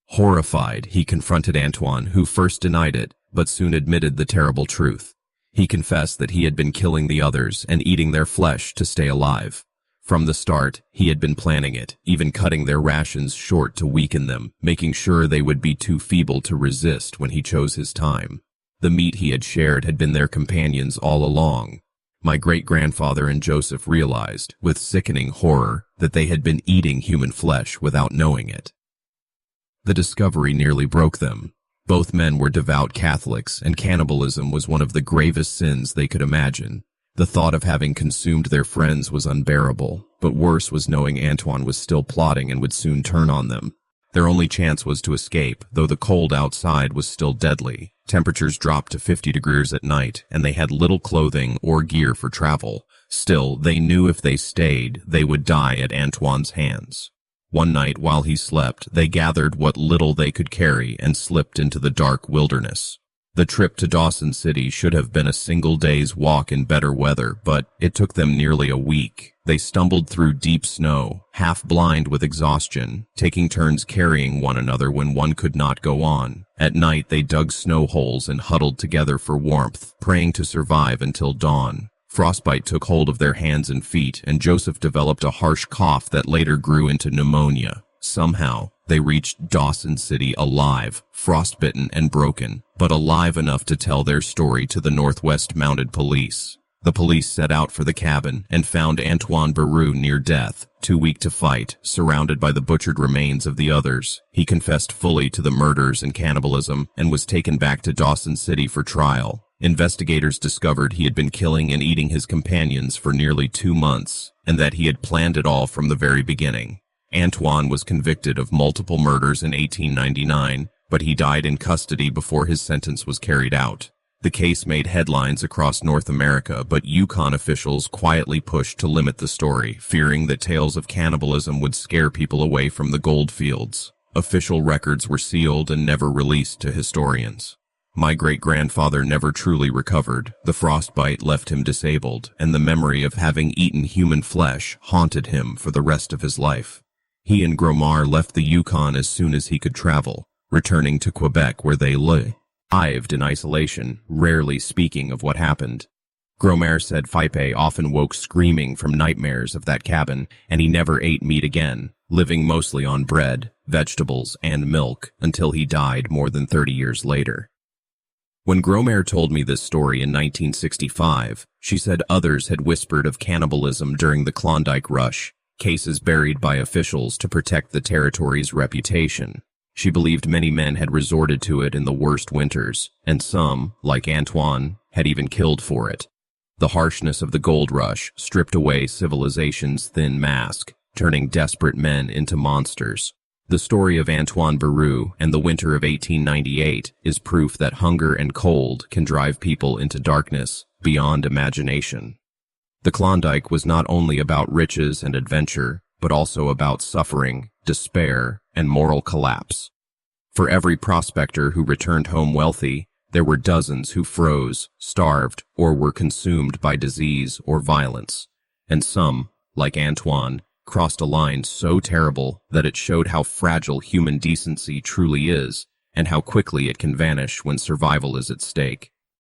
Horrified, he confronted Antoine, who first denied it, but soon admitted the terrible truth. He confessed that he had been killing the others and eating their flesh to stay alive. From the start, he had been planning it, even cutting their rations short to weaken them, making sure they would be too feeble to resist when he chose his time. The meat he had shared had been their companions all along. My great-grandfather and Joseph realized, with sickening horror, that they had been eating human flesh without knowing it. The discovery nearly broke them. Both men were devout Catholics, and cannibalism was one of the gravest sins they could imagine. The thought of having consumed their friends was unbearable, but worse was knowing Antoine was still plotting and would soon turn on them. Their only chance was to escape, though the cold outside was still deadly. Temperatures dropped to 50 degrees at night, and they had little clothing or gear for travel. Still, they knew if they stayed, they would die at Antoine's hands. One night, while he slept, they gathered what little they could carry and slipped into the dark wilderness. The trip to Dawson City should have been a single day's walk in better weather, but it took them nearly a week. They stumbled through deep snow, half blind with exhaustion, taking turns carrying one another when one could not go on. At night, they dug snow holes and huddled together for warmth, praying to survive until dawn. Frostbite took hold of their hands and feet, and Joseph developed a harsh cough that later grew into pneumonia. Somehow, they reached Dawson City alive, frostbitten and broken, but alive enough to tell their story to the Northwest Mounted Police. The police set out for the cabin and found Antoine Beru near death, too weak to fight, surrounded by the butchered remains of the others. He confessed fully to the murders and cannibalism and was taken back to Dawson City for trial. Investigators discovered he had been killing and eating his companions for nearly 2 months, and that he had planned it all from the very beginning. Antoine was convicted of multiple murders in 1899, but he died in custody before his sentence was carried out. The case made headlines across North America, but Yukon officials quietly pushed to limit the story, fearing that tales of cannibalism would scare people away from the gold fields. Official records were sealed and never released to historians. My great-grandfather never truly recovered. The frostbite left him disabled, and the memory of having eaten human flesh haunted him for the rest of his life. He and Gromar left the Yukon as soon as he could travel, returning to Quebec where they lived in isolation, rarely speaking of what happened. Gromar said Fipe often woke screaming from nightmares of that cabin, and he never ate meat again, living mostly on bread, vegetables, and milk until he died more than 30 years later. When Gromar told me this story in 1965, she said others had whispered of cannibalism during the Klondike Rush, cases buried by officials to protect the territory's reputation. She believed many men had resorted to it in the worst winters, and some, like Antoine, had even killed for it. The harshness of the gold rush stripped away civilization's thin mask, turning desperate men into monsters. The story of Antoine Beru and the winter of 1898 is proof that hunger and cold can drive people into darkness beyond imagination. The Klondike was not only about riches and adventure, but also about suffering, despair, and moral collapse. For every prospector who returned home wealthy, there were dozens who froze, starved, or were consumed by disease or violence. And some, like Antoine, crossed a line so terrible that it showed how fragile human decency truly is, and how quickly it can vanish when survival is at stake.